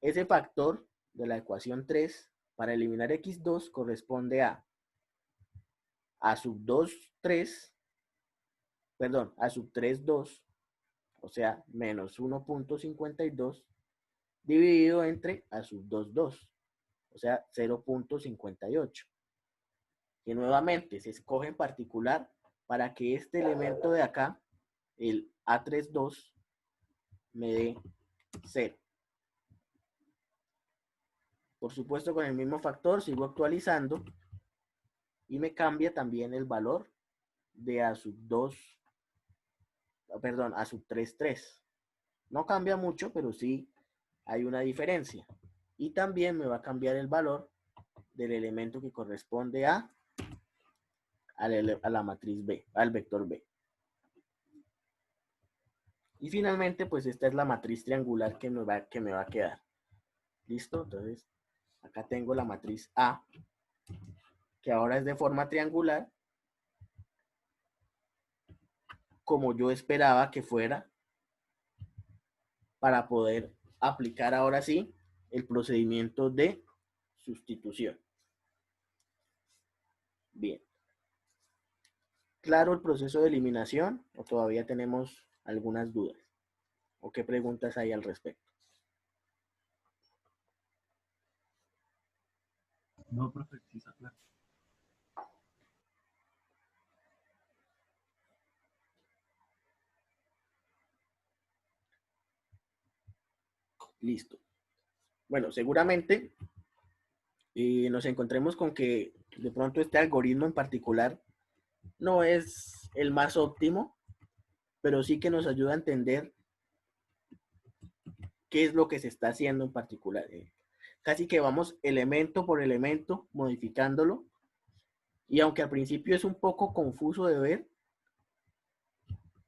[SPEAKER 1] ese factor de la ecuación 3 para eliminar x2 corresponde a sub 2, 3, perdón, a sub 3, 2, o sea, menos 1.52 dividido entre a sub 2, 2, o sea, 0.58. Que nuevamente se escoge en particular para que este elemento de acá, el A32, me dé 0. Por supuesto, con el mismo factor sigo actualizando y me cambia también el valor de a sub 2, perdón, a sub 3, 3. No cambia mucho, pero sí hay una diferencia. Y también me va a cambiar el valor del elemento que corresponde a la matriz B, al vector B. Y finalmente, pues esta es la matriz triangular que me va a quedar. ¿Listo? Entonces, acá tengo la matriz A, que ahora es de forma triangular, como yo esperaba que fuera, para poder aplicar ahora sí el procedimiento de sustitución. Bien. ¿Claro el proceso de eliminación o todavía tenemos algunas dudas? ¿O qué preguntas hay al respecto?
[SPEAKER 3] No, profe, sí está claro.
[SPEAKER 1] Listo. Bueno, seguramente nos encontremos con que de pronto este algoritmo en particular no es el más óptimo, pero sí que nos ayuda a entender qué es lo que se está haciendo en particular. Casi que vamos elemento por elemento modificándolo, y aunque al principio es un poco confuso de ver,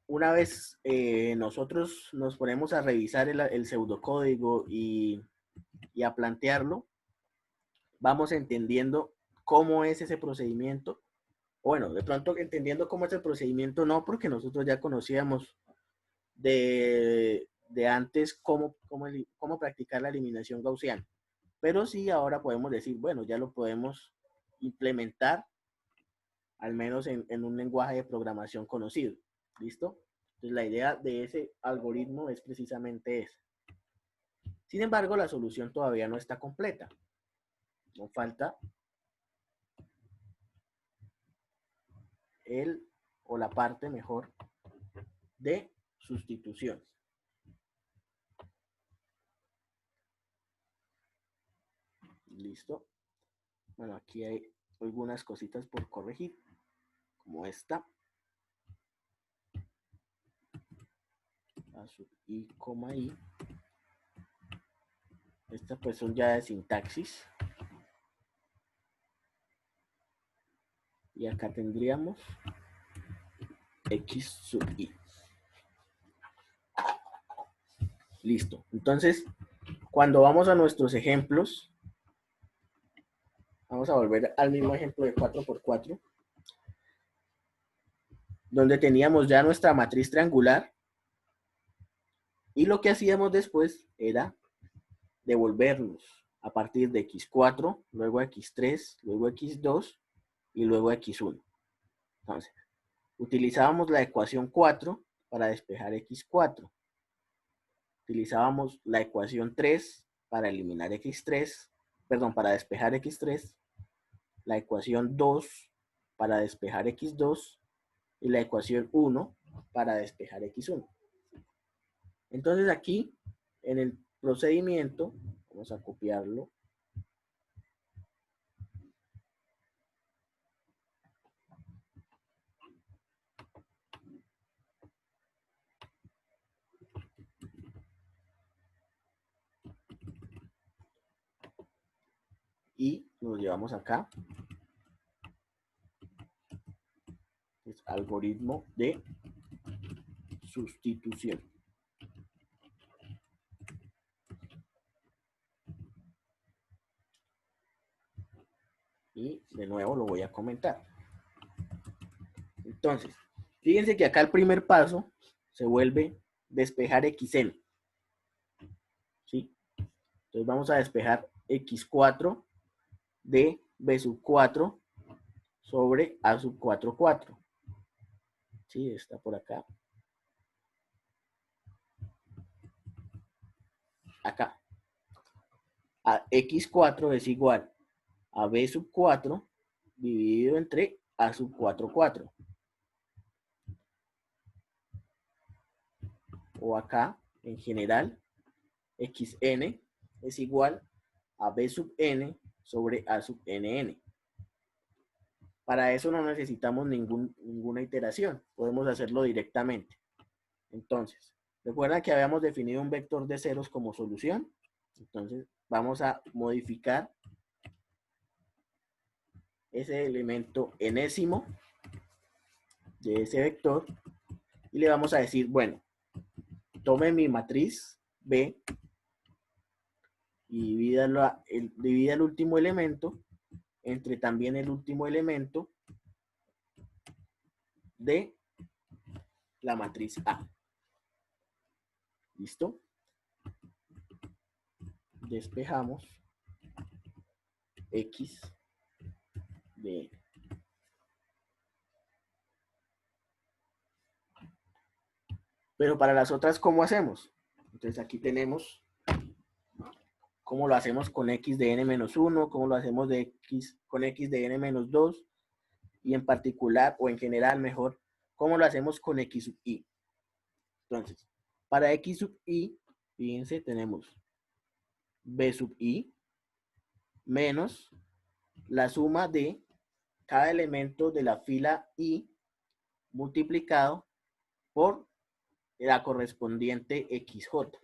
[SPEAKER 1] una vez nosotros nos ponemos a revisar el pseudocódigo y a plantearlo, vamos entendiendo cómo es ese procedimiento. Bueno, de pronto entendiendo cómo es el procedimiento no, porque nosotros ya conocíamos de antes cómo practicar la eliminación gaussiana. Pero sí, ahora podemos decir, bueno, ya lo podemos implementar, al menos en un lenguaje de programación conocido. ¿Listo? Entonces, la idea de ese algoritmo es precisamente esa. Sin embargo, la solución todavía no está completa. Nos falta la parte mejor de sustitución. Listo. Bueno, aquí hay algunas cositas por corregir, como esta. A sub i, i. Estas pues son ya de sintaxis. Y acá tendríamos x sub i. Listo. Entonces, cuando vamos a nuestros ejemplos, vamos a volver al mismo ejemplo de 4×4, donde teníamos ya nuestra matriz triangular, y lo que hacíamos después era devolvernos a partir de x4, luego x3, luego x2 y luego x1. Entonces, utilizábamos la ecuación 4 para despejar x4. Utilizábamos la ecuación 3 para eliminar x3, perdón, para despejar x3, la ecuación 2 para despejar x2 y la ecuación 1 para despejar x1. Entonces aquí, en el procedimiento, vamos a copiarlo. Y nos llevamos acá. Es algoritmo de sustitución. Y de nuevo lo voy a comentar. Entonces, fíjense que acá el primer paso se vuelve despejar xn. ¿Sí? Entonces vamos a despejar x4 de b sub 4 sobre a sub 4, 4. Sí, está por acá. Acá. A x4 es igual a b sub 4 dividido entre a sub 4, 4. O acá, en general, xn es igual a b sub n sobre a sub nn. Para eso no necesitamos ninguna iteración. Podemos hacerlo directamente. Entonces, recuerda que habíamos definido un vector de ceros como solución. Entonces, vamos a modificar ese elemento enésimo de ese vector y le vamos a decir, bueno, tome mi matriz B y divida el último elemento entre también el último elemento de la matriz A. ¿Listo? Despejamos X de N. Pero para las otras, ¿cómo hacemos? Entonces aquí tenemos cómo lo hacemos con X de N menos 1, cómo lo hacemos con X de N menos 2, y en particular, o en general mejor, cómo lo hacemos con X sub I. Entonces, para X sub I, fíjense, tenemos B sub I menos la suma de cada elemento de la fila I multiplicado por la correspondiente XJ.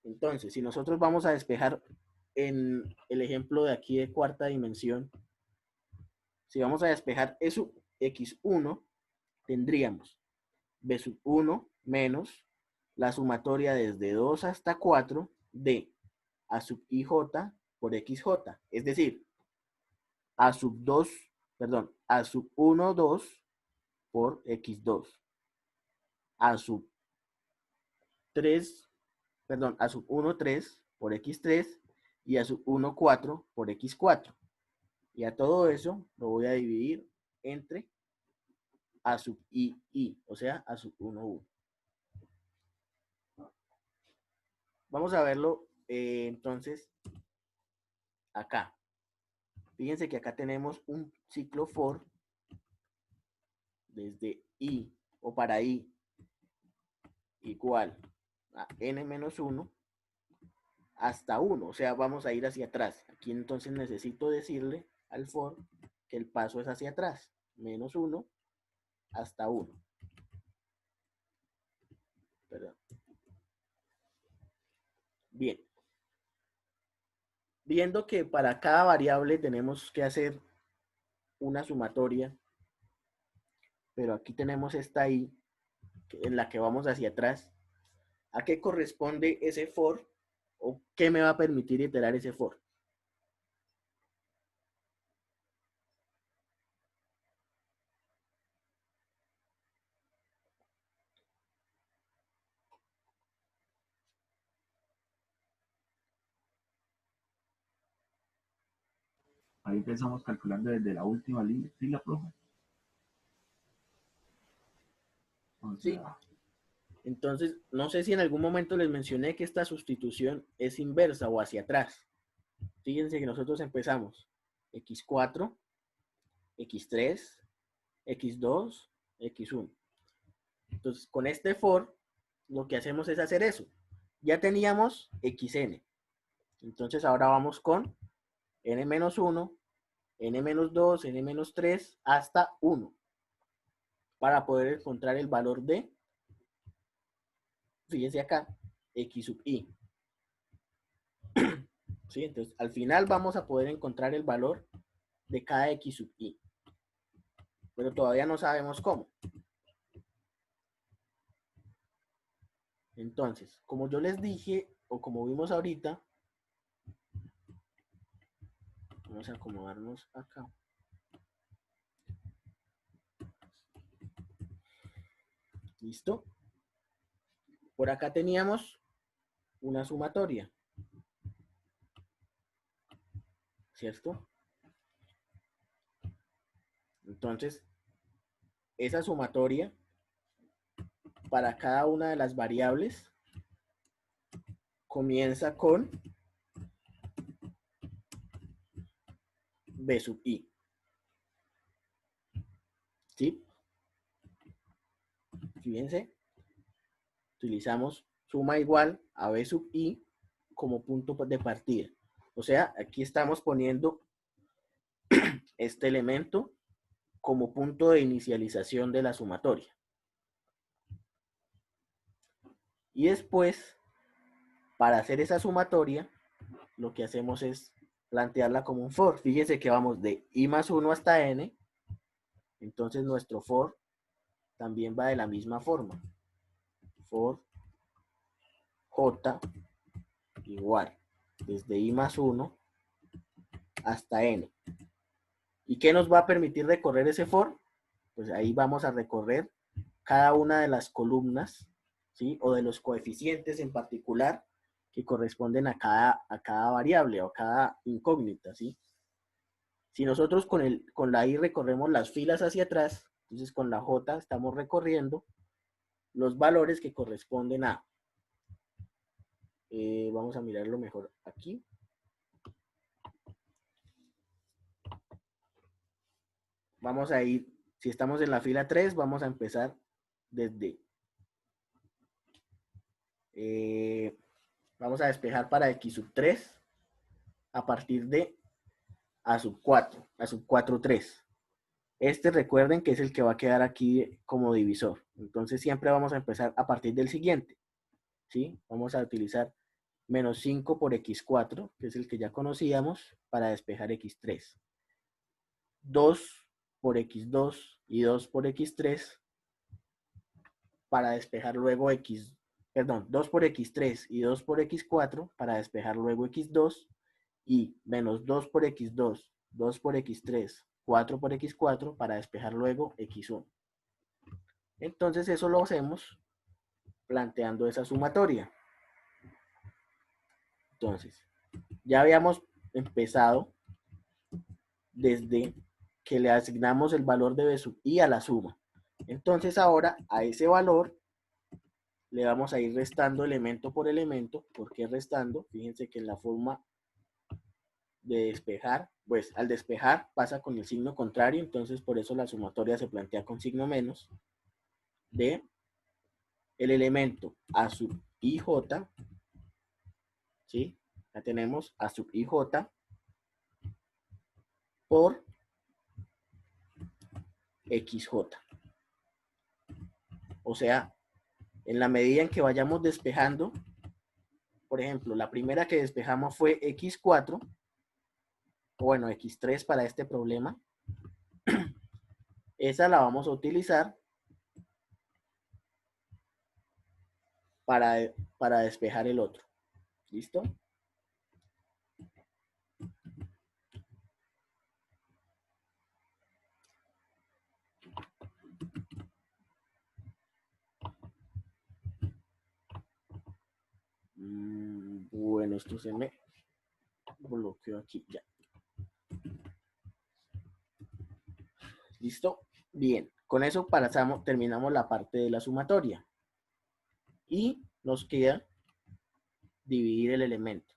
[SPEAKER 1] Entonces, si nosotros vamos a despejar en el ejemplo de aquí de cuarta dimensión, si vamos a despejar eso X1, tendríamos B sub 1 menos la sumatoria desde 2 hasta 4 de A sub IJ por XJ. Es decir, A sub 2, perdón, A sub 1, 2 por X2. A sub 3, perdón, A sub 1, 3 por X3 y A sub 1, 4 por X4. Y a todo eso lo voy a dividir entre A sub I, o sea, A sub 1, 1. Vamos a verlo entonces acá. Fíjense que acá tenemos un ciclo for desde I o para I igual a n-1 hasta 1. O sea, vamos a ir hacia atrás. Aquí entonces necesito decirle al for que el paso es hacia atrás. Menos 1 hasta 1. Perdón. Bien. Viendo que para cada variable tenemos que hacer una sumatoria, pero aquí tenemos esta I en la que vamos hacia atrás. ¿A qué corresponde ese for? ¿O qué me va a permitir iterar ese for?
[SPEAKER 3] Ahí empezamos calculando desde la última fila, profe. O
[SPEAKER 1] Sí.
[SPEAKER 3] sea,
[SPEAKER 1] Entonces, no sé si en algún momento les mencioné que esta sustitución es inversa o hacia atrás. Fíjense que nosotros empezamos X4, X3, X2, X1. Entonces, con este for, lo que hacemos es hacer eso. Ya teníamos XN. Entonces, ahora vamos con N-1, N-2, N-3 hasta 1. Para poder encontrar el valor de, fíjense acá, X sub I. ¿Sí? Entonces, al final vamos a poder encontrar el valor de cada X sub I. Pero todavía no sabemos cómo. Entonces, como yo les dije, o como vimos ahorita, vamos a acomodarnos acá. ¿Listo? Por acá teníamos una sumatoria, ¿cierto? Entonces, esa sumatoria para cada una de las variables comienza con B sub I. ¿Sí? Fíjense, utilizamos suma igual a B sub I como punto de partida. O sea, aquí estamos poniendo este elemento como punto de inicialización de la sumatoria. Y después, para hacer esa sumatoria, lo que hacemos es plantearla como un for. Fíjense que vamos de I más 1 hasta N. Entonces nuestro for también va de la misma forma. For J igual desde I más 1 hasta N. ¿Y qué nos va a permitir recorrer ese for? Pues ahí vamos a recorrer cada una de las columnas, ¿sí? O de los coeficientes en particular que corresponden a cada variable o a cada incógnita, ¿sí? Si nosotros con la I recorremos las filas hacia atrás, entonces con la J estamos recorriendo los valores que corresponden a, vamos a mirarlo mejor aquí. Vamos a ir, si estamos en la fila 3, vamos a empezar desde, vamos a despejar para X sub 3 a partir de A sub 4, A sub 4, 3. Este recuerden que es el que va a quedar aquí como divisor. Entonces siempre vamos a empezar a partir del siguiente. ¿Sí? Vamos a utilizar menos 5 por X4, que es el que ya conocíamos, para despejar X3. 2 por X2 y 2 por X3 para despejar luego 2 por X3 y 2 por X4 para despejar luego X2 y menos 2 por X2, 2 por X3, 4 por X4 para despejar luego X1. Entonces eso lo hacemos planteando esa sumatoria. Entonces, ya habíamos empezado desde que le asignamos el valor de B sub I a la suma. Entonces ahora a ese valor le vamos a ir restando elemento por elemento. ¿Por qué restando? Fíjense que en la forma de despejar, pues al despejar pasa con el signo contrario, entonces por eso la sumatoria se plantea con signo menos de el elemento A sub IJ, ¿sí? Ya tenemos A sub IJ por XJ. O sea, en la medida en que vayamos despejando, por ejemplo, la primera que despejamos fue X4, o bueno, X3 para este problema. Esa la vamos a utilizar para despejar el otro. ¿Listo? Bueno, esto se me bloqueó aquí ya. ¿Listo? Bien, con eso terminamos la parte de la sumatoria. Y nos queda dividir el elemento.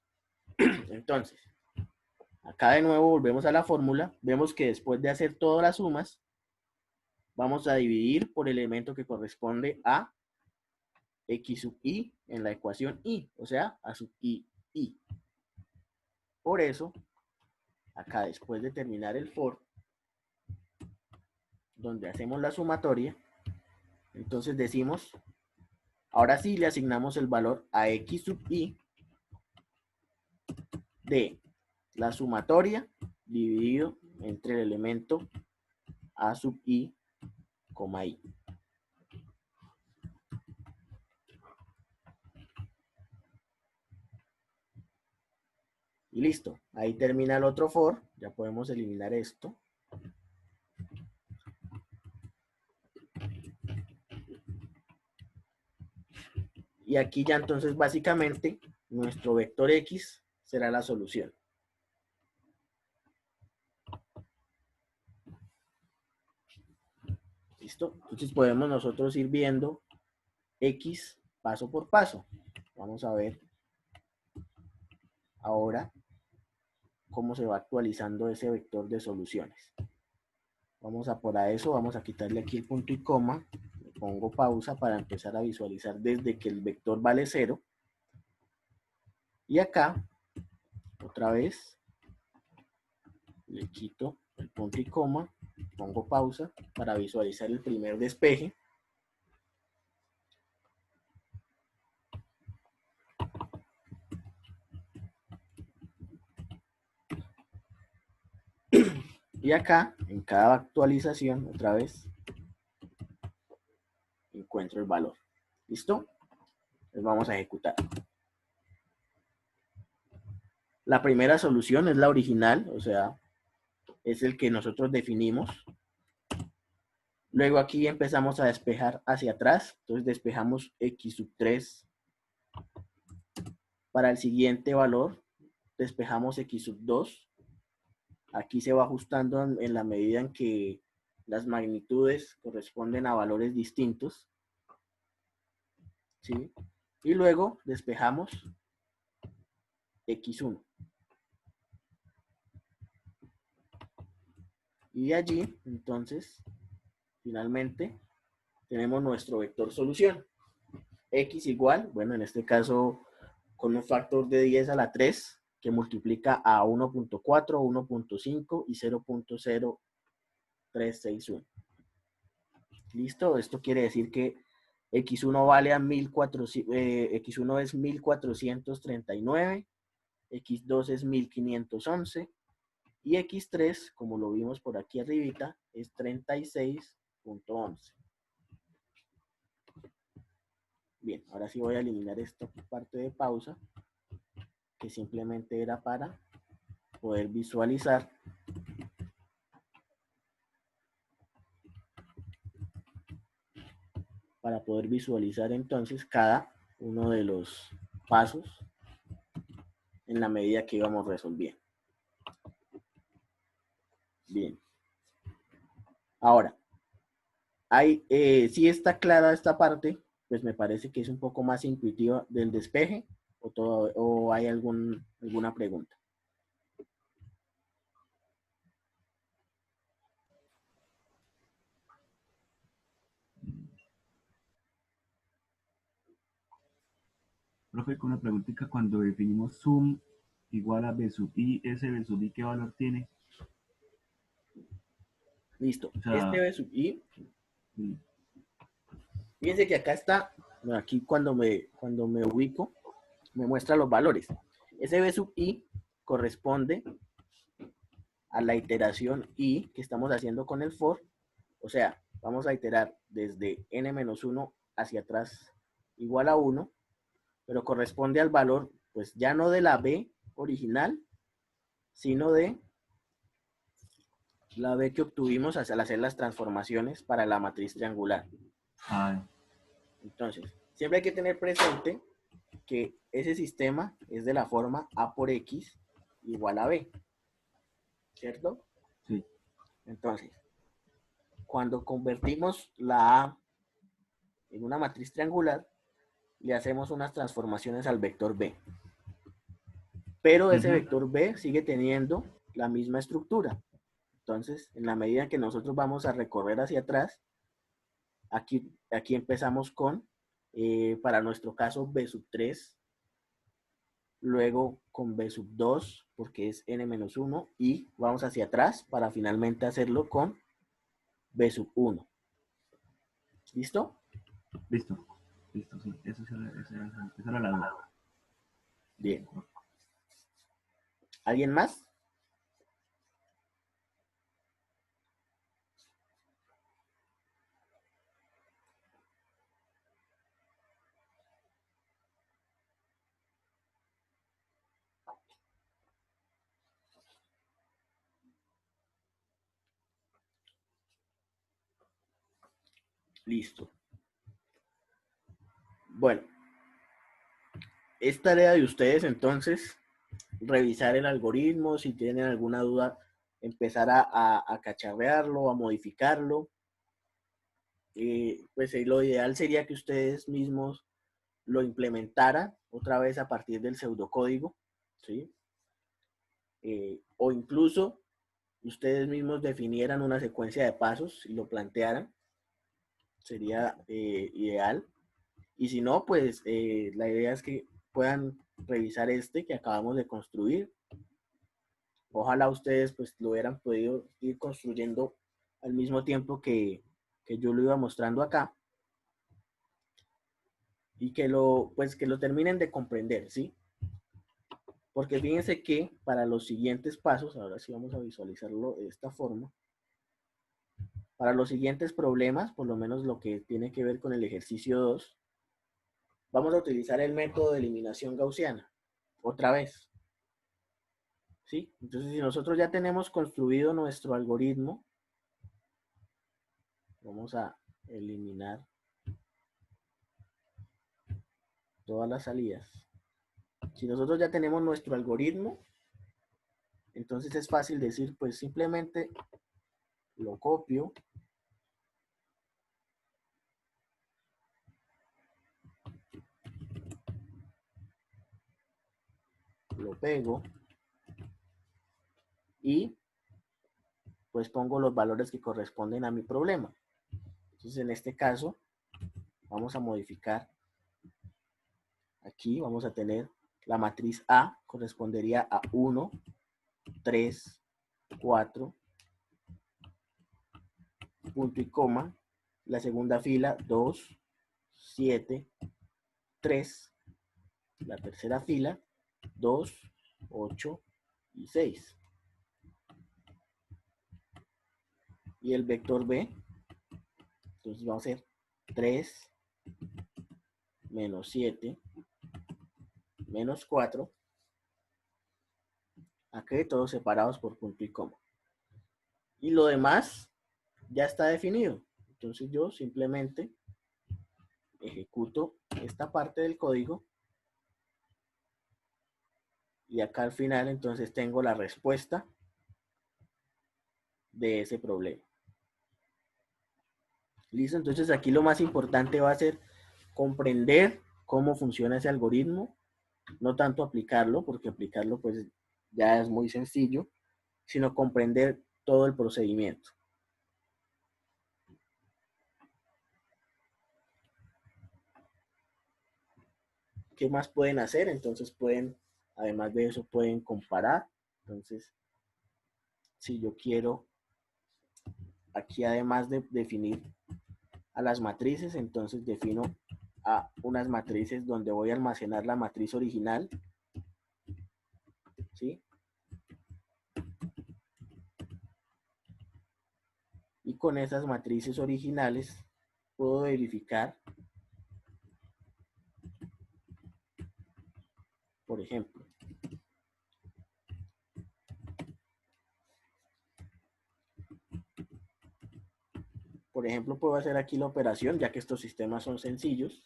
[SPEAKER 1] Entonces, acá de nuevo volvemos a la fórmula. Vemos que después de hacer todas las sumas, vamos a dividir por el elemento que corresponde a X sub I en la ecuación I, o sea, A sub I. Por eso, acá después de terminar el for, donde hacemos la sumatoria, entonces decimos, ahora sí le asignamos el valor a X sub I de la sumatoria dividido entre el elemento A sub I, I. Y listo, ahí termina el otro for, ya podemos eliminar esto. Y aquí ya entonces básicamente nuestro vector X será la solución. ¿Listo? Entonces podemos nosotros ir viendo X paso por paso. Vamos a ver ahora cómo se va actualizando ese vector de soluciones. Vamos a por a eso, vamos a quitarle aquí el punto y coma. Le pongo pausa para empezar a visualizar desde que el vector vale 0. Y acá, otra vez, le quito el punto y coma, pongo pausa para visualizar el primer despeje. Y acá, en cada actualización, otra vez, encuentro el valor. ¿Listo? Entonces vamos a ejecutar. La primera solución es la original, o sea, es el que nosotros definimos. Luego aquí empezamos a despejar hacia atrás, entonces despejamos x sub 3. Para el siguiente valor, despejamos x sub 2. Aquí se va ajustando en la medida en que las magnitudes corresponden a valores distintos. ¿Sí? Y luego despejamos x1. Y de allí, entonces, finalmente, tenemos nuestro vector solución. X igual, bueno, en este caso, con un factor de 10 a la 3, que multiplica a 1.4, 1.5 y 0.0361. ¿Listo? Esto quiere decir que x1 vale a 1400, x1 es 1439, x2 es 1511 y x3, como lo vimos por aquí arribita, es 36.11. Bien, ahora sí voy a eliminar esta parte de pausa, que simplemente era para poder visualizar entonces cada uno de los pasos en la medida que íbamos resolviendo. Bien. Ahora, si está clara esta parte, pues me parece que es un poco más intuitiva del despeje, o hay alguna pregunta.
[SPEAKER 3] Profe, con una preguntita, cuando definimos sum igual a b sub i, ese b sub i, ¿qué valor tiene?
[SPEAKER 1] Listo.
[SPEAKER 3] O sea,
[SPEAKER 1] Este b sub i,
[SPEAKER 3] sí.
[SPEAKER 1] fíjense que acá está, aquí cuando me ubico, me muestra los valores. Ese b sub i corresponde a la iteración i que estamos haciendo con el for. O sea, vamos a iterar desde n-1 hacia atrás igual a 1, pero corresponde al valor, pues ya no de la b original, sino de la b que obtuvimos al hacer las transformaciones para la matriz triangular. Entonces, siempre hay que tener presente que ese sistema es de la forma a por x igual a b, ¿cierto?
[SPEAKER 3] Sí.
[SPEAKER 1] Entonces, cuando convertimos la a en una matriz triangular, le hacemos unas transformaciones al vector b. Pero ese vector b sigue teniendo la misma estructura. Entonces, en la medida que nosotros vamos a recorrer hacia atrás, aquí empezamos con, para nuestro caso, b sub 3, luego con b sub 2, porque es n-1, y vamos hacia atrás para finalmente hacerlo con b sub 1. ¿Listo?
[SPEAKER 3] Listo, sí, esa era la duda.
[SPEAKER 1] Bien. ¿Alguien más? Listo. Bueno, es tarea de ustedes entonces revisar el algoritmo, si tienen alguna duda, empezar a cacharrearlo, a modificarlo. Pues lo ideal sería que ustedes mismos lo implementaran otra vez a partir del pseudocódigo, ¿sí? O incluso ustedes mismos definieran una secuencia de pasos y lo plantearan, sería ideal. Y si no, pues la idea es que puedan revisar este que acabamos de construir. Ojalá ustedes pues lo hubieran podido ir construyendo al mismo tiempo que yo lo iba mostrando acá. Y que lo terminen de comprender, ¿sí? Porque fíjense que para los siguientes pasos, ahora sí vamos a visualizarlo de esta forma, para los siguientes problemas, por lo menos lo que tiene que ver con el ejercicio 2, vamos a utilizar el método de eliminación gaussiana, otra vez, ¿sí? Entonces, si nosotros ya tenemos construido nuestro algoritmo, vamos a eliminar todas las salidas. Si nosotros ya tenemos nuestro algoritmo, entonces es fácil decir, pues simplemente lo copio, lo pego y pues pongo los valores que corresponden a mi problema. Entonces en este caso vamos a modificar aquí, vamos a tener la matriz A correspondería a 1, 3, 4, punto y coma, la segunda fila 2, 7, 3, la tercera fila 2, 8 y 6. Y el vector B, entonces vamos a hacer 3, menos 7, menos 4, aquí todos separados por punto y coma. Y lo demás ya está definido. Entonces yo simplemente ejecuto esta parte del código y acá al final entonces tengo la respuesta de ese problema. Listo, entonces aquí lo más importante va a ser comprender cómo funciona ese algoritmo, no tanto aplicarlo, porque aplicarlo pues ya es muy sencillo, sino comprender todo el procedimiento. ¿Qué más pueden hacer? Entonces pueden, además de eso, pueden comparar. Entonces, si yo quiero, aquí además de definir a las matrices, entonces defino a unas matrices donde voy a almacenar la matriz original, ¿sí? Y con esas matrices originales puedo verificar, por ejemplo, puedo hacer aquí la operación, ya que estos sistemas son sencillos.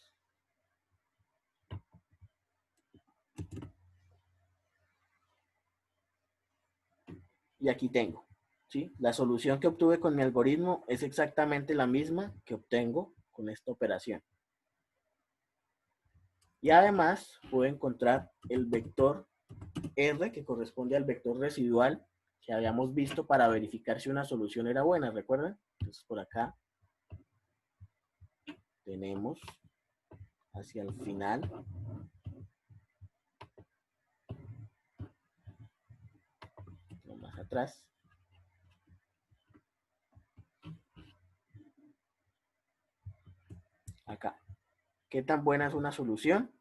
[SPEAKER 1] Y aquí tengo, ¿sí? La solución que obtuve con mi algoritmo es exactamente la misma que obtengo con esta operación. Y además puedo encontrar el vector R, que corresponde al vector residual que habíamos visto para verificar si una solución era buena, ¿recuerdan? Entonces por acá tenemos hacia el final más atrás acá. ¿Qué tan buena es una solución?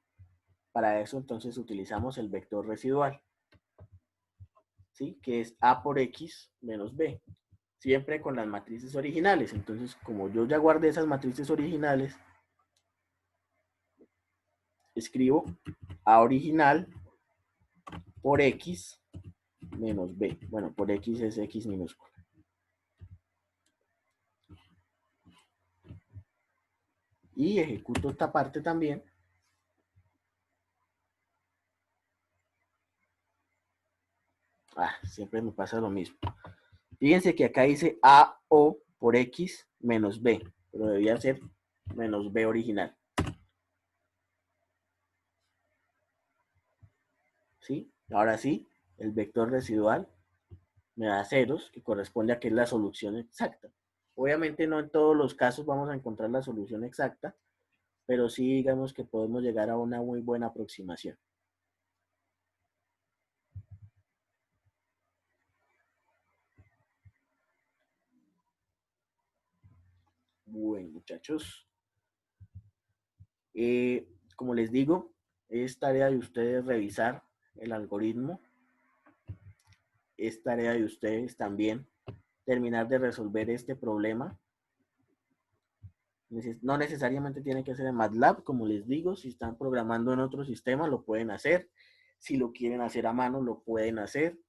[SPEAKER 1] Para eso entonces utilizamos el vector residual, ¿sí? Que es A por X menos B, siempre con las matrices originales. Entonces, como yo ya guardé esas matrices originales, escribo A original por X menos B. Bueno, por X es X minúscula. y ejecuto esta parte también. Siempre me pasa lo mismo. Fíjense que acá dice AO por X menos B, pero debía ser menos B original. ¿Sí? Ahora sí, el vector residual me da ceros, que corresponde a que es la solución exacta. Obviamente no en todos los casos vamos a encontrar la solución exacta, pero sí digamos que podemos llegar a una muy buena aproximación. Bueno, muchachos. Como les digo, es tarea de ustedes revisar el algoritmo. Es tarea de ustedes también terminar de resolver este problema. No necesariamente tiene que ser en MATLAB, como les digo, si están programando en otro sistema lo pueden hacer, si lo quieren hacer a mano lo pueden hacer.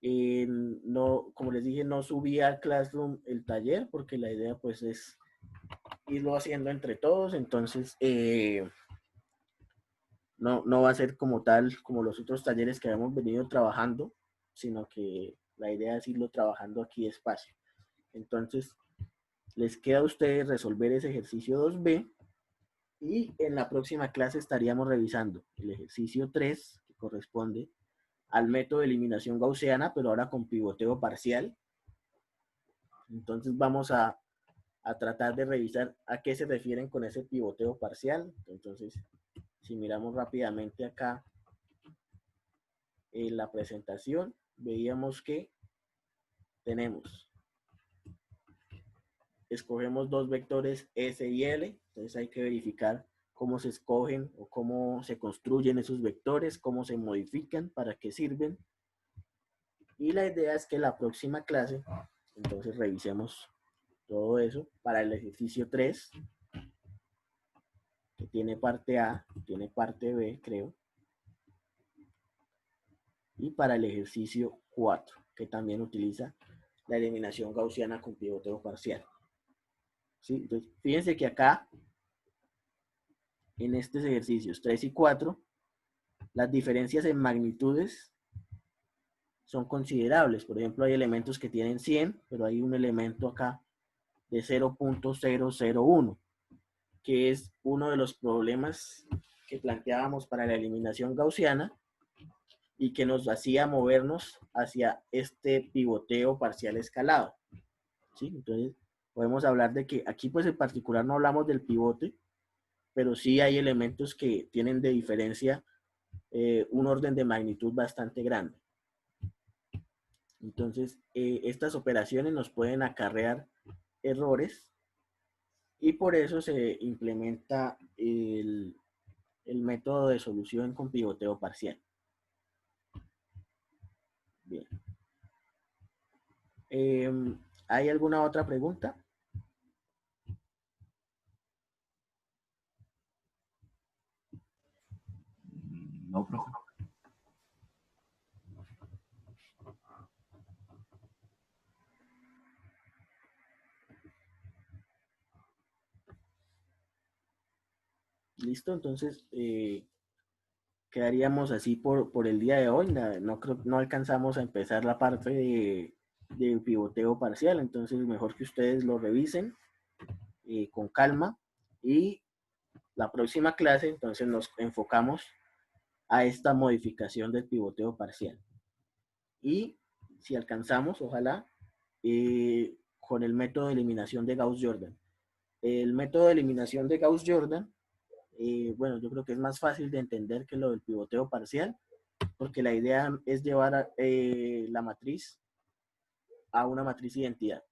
[SPEAKER 1] No, como les dije, no subí a Classroom el taller porque la idea pues es irlo haciendo entre todos, entonces no va a ser como tal como los otros talleres que hemos venido trabajando, sino que la idea es irlo trabajando aquí despacio. Entonces, les queda a ustedes resolver ese ejercicio 2B y en la próxima clase estaríamos revisando el ejercicio 3, que corresponde al método de eliminación gaussiana, pero ahora con pivoteo parcial. Entonces vamos a tratar de revisar a qué se refieren con ese pivoteo parcial. Entonces, si miramos rápidamente acá en la presentación, veíamos que escogemos dos vectores S y L, entonces hay que verificar cómo se escogen o cómo se construyen esos vectores, cómo se modifican, para qué sirven. Y la idea es que la próxima clase, entonces revisemos todo eso para el ejercicio 3, que tiene parte A, tiene parte B, creo. Y para el ejercicio 4, que también utiliza la eliminación gaussiana con pivoteo parcial. ¿Sí? Entonces, fíjense que acá, en estos ejercicios 3 y 4, las diferencias en magnitudes son considerables. Por ejemplo, hay elementos que tienen 100, pero hay un elemento acá de 0.001, que es uno de los problemas que planteábamos para la eliminación gaussiana y que nos hacía movernos hacia este pivoteo parcial escalado. ¿Sí? Entonces, podemos hablar de que aquí, pues en particular, no hablamos del pivote, pero sí hay elementos que tienen de diferencia un orden de magnitud bastante grande. Entonces, estas operaciones nos pueden acarrear errores y por eso se implementa el método de solución con pivoteo parcial. Bien. ¿Hay alguna otra pregunta?
[SPEAKER 3] No, profe.
[SPEAKER 1] Listo, entonces quedaríamos así por el día de hoy. No alcanzamos a empezar la parte de pivoteo parcial, entonces mejor que ustedes lo revisen con calma y la próxima clase entonces nos enfocamos a esta modificación del pivoteo parcial. Y si alcanzamos, ojalá, con el método de eliminación de Gauss-Jordan. El método de eliminación de Gauss-Jordan, bueno, yo creo que es más fácil de entender que lo del pivoteo parcial, porque la idea es llevar la matriz a una matriz identidad.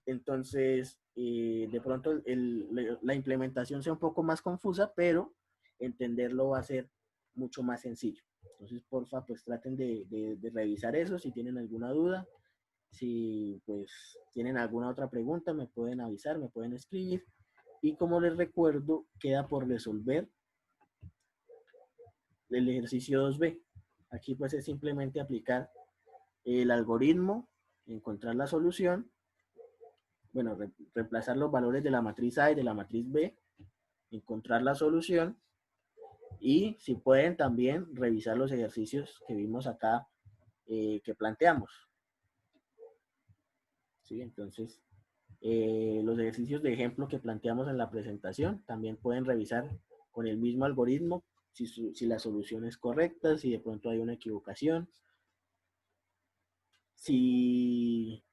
[SPEAKER 1] Entonces, de pronto la implementación sea un poco más confusa, pero entenderlo va a ser mucho más sencillo. Entonces, porfa, pues traten de revisar eso. Si tienen alguna duda, si pues tienen alguna otra pregunta, me pueden avisar, me pueden escribir. Y como les recuerdo, queda por resolver el ejercicio 2B. Aquí pues es simplemente aplicar el algoritmo, encontrar la solución bueno, reemplazar los valores de la matriz A y de la matriz B, encontrar la solución y si pueden también revisar los ejercicios que vimos acá que planteamos. ¿Sí? Entonces, los ejercicios de ejemplo que planteamos en la presentación también pueden revisar con el mismo algoritmo si la solución es correcta, si de pronto hay una equivocación, si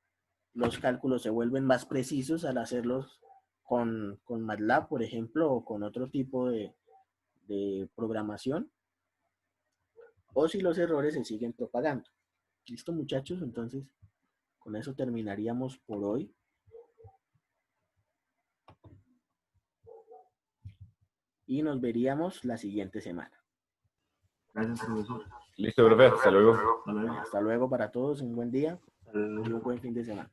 [SPEAKER 1] los cálculos se vuelven más precisos al hacerlos con MATLAB, por ejemplo, o con otro tipo de programación, o si los errores se siguen propagando. ¿Listo, muchachos? Entonces, con eso terminaríamos por hoy. Y nos veríamos la siguiente semana.
[SPEAKER 3] Gracias, profesor.
[SPEAKER 5] Listo, profe, hasta luego.
[SPEAKER 3] Hasta luego.
[SPEAKER 1] Hasta luego para todos, un buen día
[SPEAKER 3] Hasta luego.
[SPEAKER 1] y un buen fin de semana.